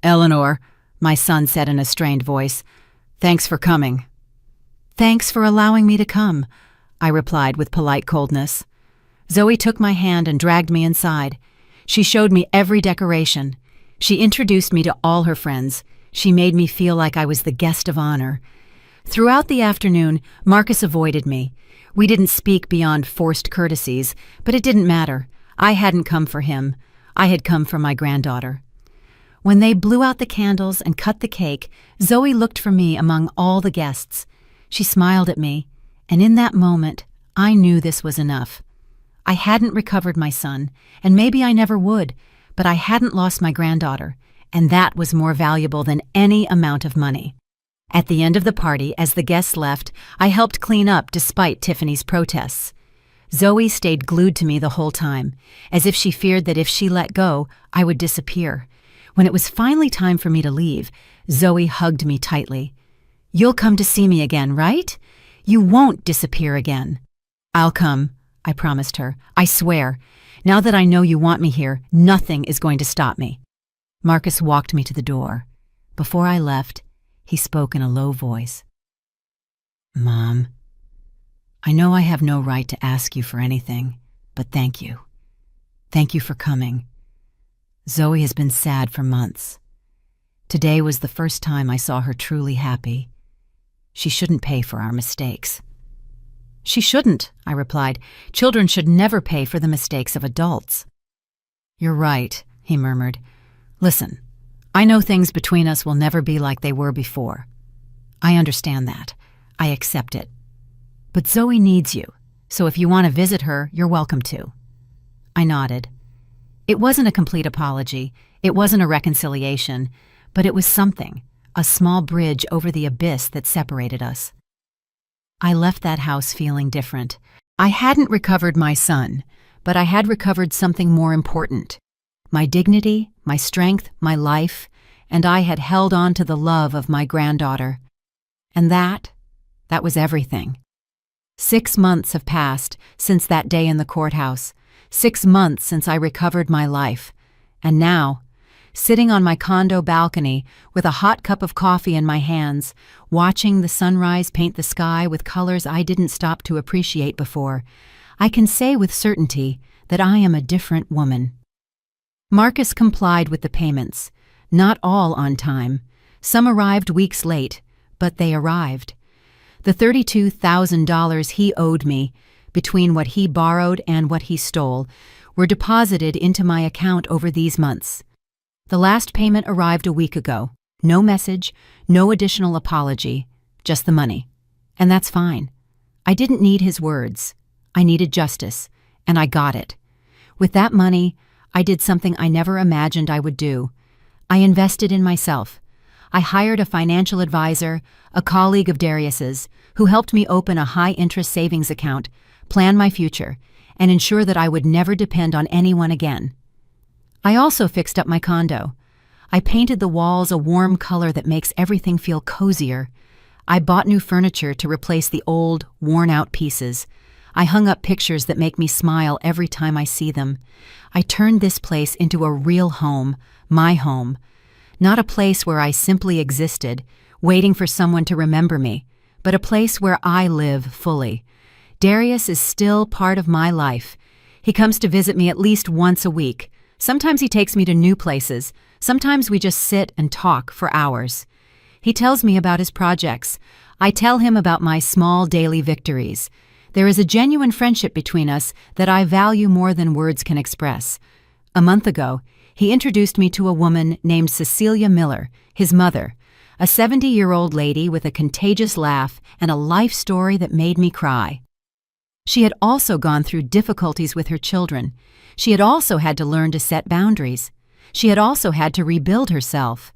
"Eleanor," my son said in a strained voice, "thanks for coming." "Thanks for allowing me to come," I replied with polite coldness. Zoe took my hand and dragged me inside. She showed me every decoration. She introduced me to all her friends. She made me feel like I was the guest of honor. Throughout the afternoon, Marcus avoided me. We didn't speak beyond forced courtesies, but it didn't matter. I hadn't come for him. I had come for my granddaughter. When they blew out the candles and cut the cake, Zoe looked for me among all the guests. She smiled at me, and in that moment, I knew this was enough. I hadn't recovered my son, and maybe I never would, but I hadn't lost my granddaughter, and that was more valuable than any amount of money. At the end of the party, as the guests left, I helped clean up despite Tiffany's protests. Zoe stayed glued to me the whole time, as if she feared that if she let go, I would disappear. When it was finally time for me to leave, Zoe hugged me tightly. "You'll come to see me again, right? You won't disappear again." "I'll come," I promised her. "I swear. Now that I know you want me here, nothing is going to stop me." Marcus walked me to the door. Before I left, he spoke in a low voice. "Mom, I know I have no right to ask you for anything, but thank you. Thank you for coming. Zoe has been sad for months. Today was the first time I saw her truly happy. She shouldn't pay for our mistakes. She shouldn't, I replied. Children should never pay for the mistakes of adults. You're right, he murmured. Listen, I know things between us will never be like they were before. I understand that. I accept it. But Zoe needs you, so if you want to visit her, you're welcome to. I nodded. It wasn't a complete apology, it wasn't a reconciliation, but it was something, a small bridge over the abyss that separated us. I left that house feeling different. I hadn't recovered my son, but I had recovered something more important. My dignity, my strength, my life, and I had held on to the love of my granddaughter. And that was everything. 6 months have passed since that day in the courthouse. 6 months since I recovered my life. And now, sitting on my condo balcony with a hot cup of coffee in my hands, watching the sunrise paint the sky with colors I didn't stop to appreciate before, I can say with certainty that I am a different woman. Marcus complied with the payments, not all on time. Some arrived weeks late, but they arrived. The $32,000 he owed me, between what he borrowed and what he stole, were deposited into my account over these months. The last payment arrived a week ago. No message, no additional apology, just the money. And that's fine. I didn't need his words. I needed justice, and I got it. With that money, I did something I never imagined I would do. I invested in myself. I hired a financial advisor, a colleague of Darius's, who helped me open a high-interest savings account, plan my future, and ensure that I would never depend on anyone again. I also fixed up my condo. I painted the walls a warm color that makes everything feel cozier. I bought new furniture to replace the old, worn-out pieces. I hung up pictures that make me smile every time I see them. I turned this place into a real home, my home. Not a place where I simply existed, waiting for someone to remember me, but a place where I live fully. Darius is still part of my life. He comes to visit me at least once a week. Sometimes he takes me to new places. Sometimes we just sit and talk for hours. He tells me about his projects. I tell him about my small daily victories. There is a genuine friendship between us that I value more than words can express. A month ago, he introduced me to a woman named Cecilia Miller, his mother, a 70-year-old lady with a contagious laugh and a life story that made me cry. She had also gone through difficulties with her children. She had also had to learn to set boundaries. She had also had to rebuild herself.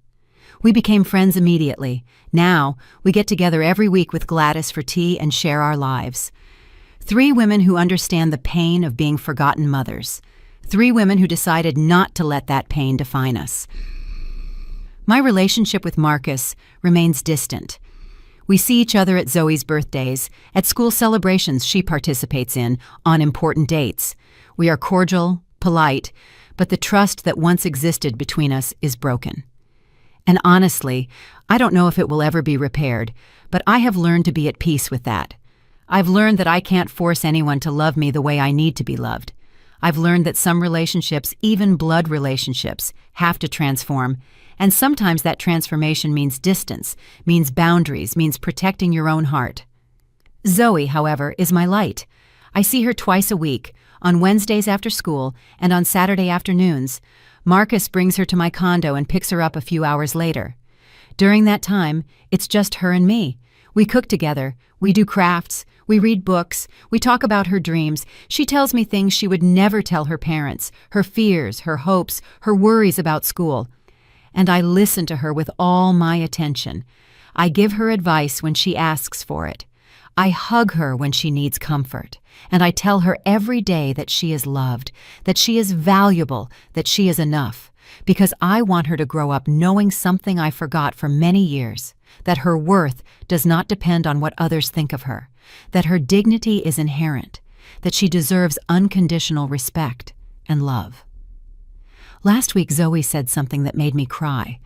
We became friends immediately. Now, we get together every week with Gladys for tea and share our lives. 3 women who understand the pain of being forgotten mothers. 3 women who decided not to let that pain define us. My relationship with Marcus remains distant. We see each other at Zoe's birthdays, at school celebrations she participates in, on important dates. We are cordial, polite, but the trust that once existed between us is broken. And honestly, I don't know if it will ever be repaired, but I have learned to be at peace with that. I've learned that I can't force anyone to love me the way I need to be loved. I've learned that some relationships, even blood relationships, have to transform, and sometimes that transformation means distance, means boundaries, means protecting your own heart. Zoe, however, is my light. I see her twice a week, on Wednesdays after school and on Saturday afternoons. Marcus brings her to my condo and picks her up a few hours later. During that time, it's just her and me. We cook together, we do crafts, we read books, we talk about her dreams. She tells me things she would never tell her parents, her fears, her hopes, her worries about school. And I listen to her with all my attention. I give her advice when she asks for it. I hug her when she needs comfort. And I tell her every day that she is loved, that she is valuable, that she is enough. Because I want her to grow up knowing something I forgot for many years, that her worth does not depend on what others think of her, that her dignity is inherent, that she deserves unconditional respect and love. Last week, Zoe said something that made me cry.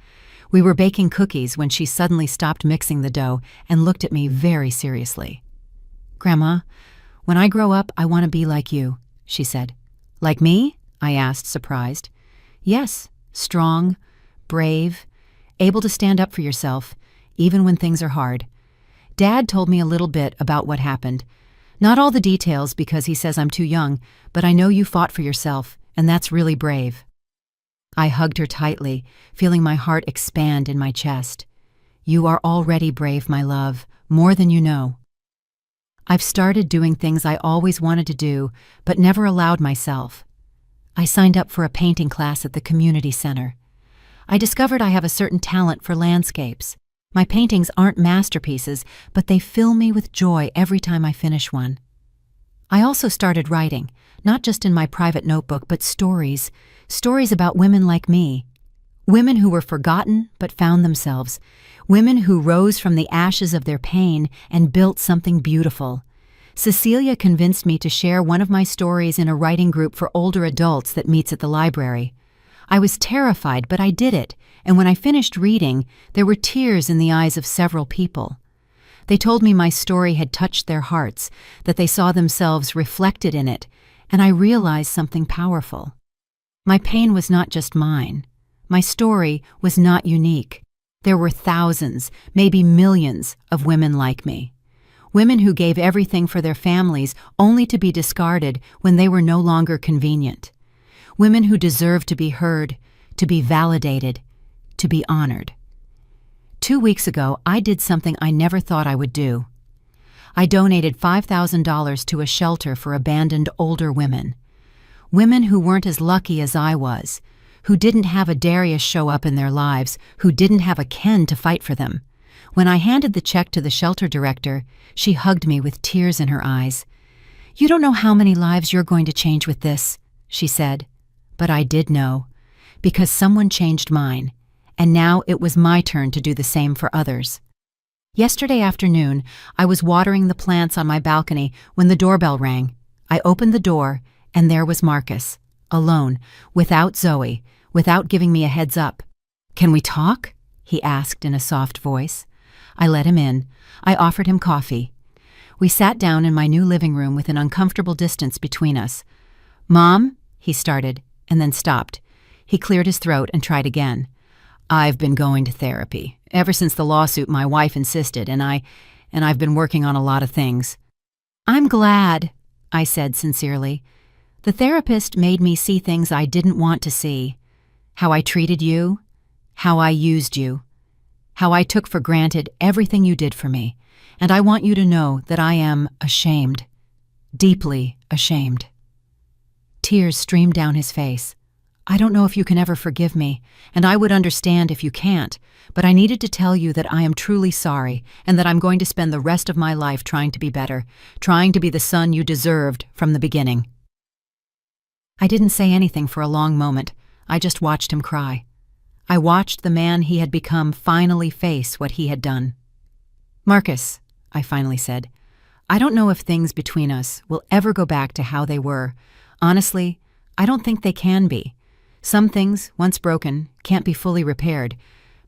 We were baking cookies when she suddenly stopped mixing the dough and looked at me very seriously. "Grandma, when I grow up, I want to be like you," she said. "Like me?" I asked, surprised. "Yes," strong, brave, able to stand up for yourself, even when things are hard. Dad told me a little bit about what happened. Not all the details because he says I'm too young, but I know you fought for yourself, and that's really brave. I hugged her tightly, feeling my heart expand in my chest. You are already brave, my love, more than you know. I've started doing things I always wanted to do, but never allowed myself. I signed up for a painting class at the community center. I discovered I have a certain talent for landscapes. My paintings aren't masterpieces, but they fill me with joy every time I finish one. I also started writing, not just in my private notebook, but stories about women like me. Women who were forgotten but found themselves. Women who rose from the ashes of their pain and built something beautiful. Cecilia convinced me to share one of my stories in a writing group for older adults that meets at the library. I was terrified, but I did it, and when I finished reading, there were tears in the eyes of several people. They told me my story had touched their hearts, that they saw themselves reflected in it, and I realized something powerful. My pain was not just mine. My story was not unique. There were thousands, maybe millions, of women like me. Women who gave everything for their families only to be discarded when they were no longer convenient. Women who deserved to be heard, to be validated, to be honored. 2 weeks ago, I did something I never thought I would do. I donated $5,000 to a shelter for abandoned older women. Women who weren't as lucky as I was, who didn't have a Darius show up in their lives, who didn't have a Ken to fight for them. When I handed the check to the shelter director, she hugged me with tears in her eyes. "You don't know how many lives you're going to change with this," she said. But I did know, because someone changed mine, and now it was my turn to do the same for others. Yesterday afternoon, I was watering the plants on my balcony when the doorbell rang. I opened the door, and there was Marcus, alone, without Zoe, without giving me a heads up. "Can we talk?" he asked in a soft voice. I let him in. I offered him coffee. We sat down in my new living room with an uncomfortable distance between us. "Mom," he started, and then stopped. He cleared his throat and tried again. "I've been going to therapy. Ever since the lawsuit, my wife insisted, and I've been working on a lot of things." "I'm glad," I said sincerely. "The therapist made me see things I didn't want to see. How I treated you, how I used you, how I took for granted everything you did for me, and I want you to know that I am ashamed, deeply ashamed." Tears streamed down his face. "I don't know if you can ever forgive me, and I would understand if you can't, but I needed to tell you that I am truly sorry and that I'm going to spend the rest of my life trying to be better, trying to be the son you deserved from the beginning." I didn't say anything for a long moment. I just watched him cry. I watched the man he had become finally face what he had done. "Marcus," I finally said, "I don't know if things between us will ever go back to how they were. Honestly, I don't think they can be. Some things, once broken, can't be fully repaired,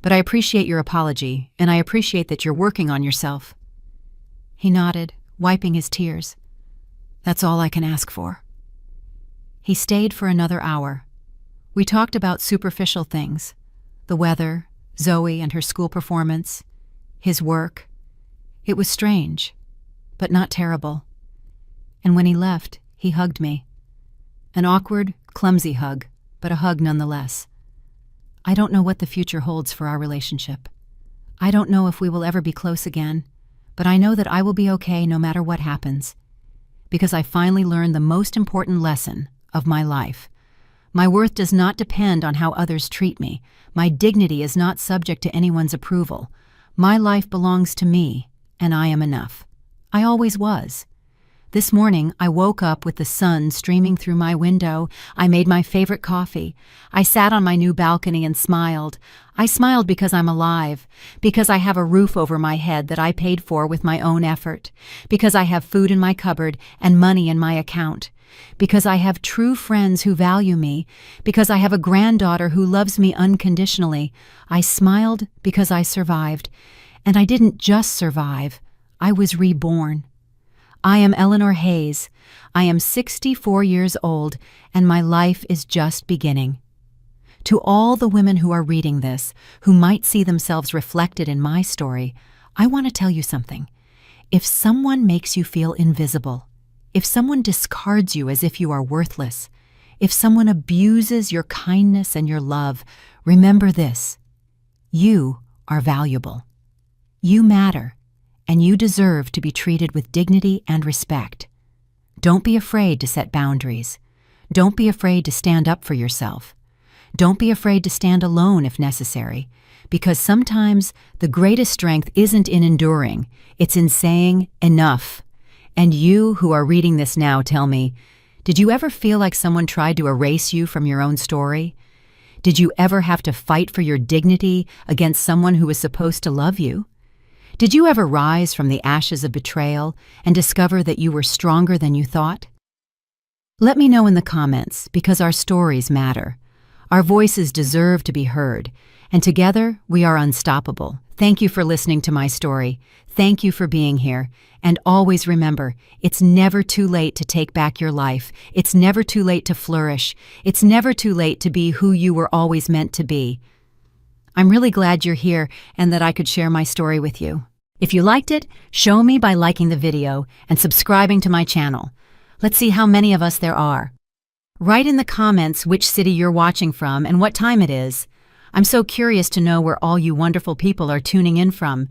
but I appreciate your apology, and I appreciate that you're working on yourself." He nodded, wiping his tears. "That's all I can ask for." He stayed for another hour. We talked about superficial things, the weather, Zoe and her school performance, his work. It was strange, but not terrible. And when he left, he hugged me. An awkward, clumsy hug, but a hug nonetheless. I don't know what the future holds for our relationship. I don't know if we will ever be close again, but I know that I will be okay no matter what happens, because I finally learned the most important lesson of my life. My worth does not depend on how others treat me. My dignity is not subject to anyone's approval. My life belongs to me, and I am enough. I always was. This morning, I woke up with the sun streaming through my window. I made my favorite coffee. I sat on my new balcony and smiled. I smiled because I'm alive, because I have a roof over my head that I paid for with my own effort, because I have food in my cupboard and money in my account, because I have true friends who value me, because I have a granddaughter who loves me unconditionally. I smiled because I survived. And I didn't just survive. I was reborn. I am Eleanor Hayes. I am 64 years old, and my life is just beginning. To all the women who are reading this, who might see themselves reflected in my story, I want to tell you something. If someone makes you feel invisible, if someone discards you as if you are worthless, if someone abuses your kindness and your love, remember this: you are valuable. You matter, and you deserve to be treated with dignity and respect. Don't be afraid to set boundaries. Don't be afraid to stand up for yourself. Don't be afraid to stand alone if necessary, because sometimes the greatest strength isn't in enduring, it's in saying enough. And you who are reading this now, tell me, did you ever feel like someone tried to erase you from your own story? Did you ever have to fight for your dignity against someone who was supposed to love you? Did you ever rise from the ashes of betrayal and discover that you were stronger than you thought? Let me know in the comments, because our stories matter. Our voices deserve to be heard, and together we are unstoppable. Thank you for listening to my story. Thank you for being here. And always remember, it's never too late to take back your life. It's never too late to flourish. It's never too late to be who you were always meant to be. I'm really glad you're here and that I could share my story with you. If you liked it, show me by liking the video and subscribing to my channel. Let's see how many of us there are. Write in the comments which city you're watching from and what time it is. I'm so curious to know where all you wonderful people are tuning in from.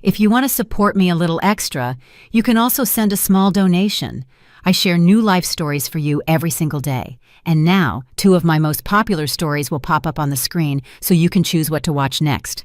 If you want to support me a little extra, you can also send a small donation. I share new life stories for you every single day. And now, 2 of my most popular stories will pop up on the screen so you can choose what to watch next.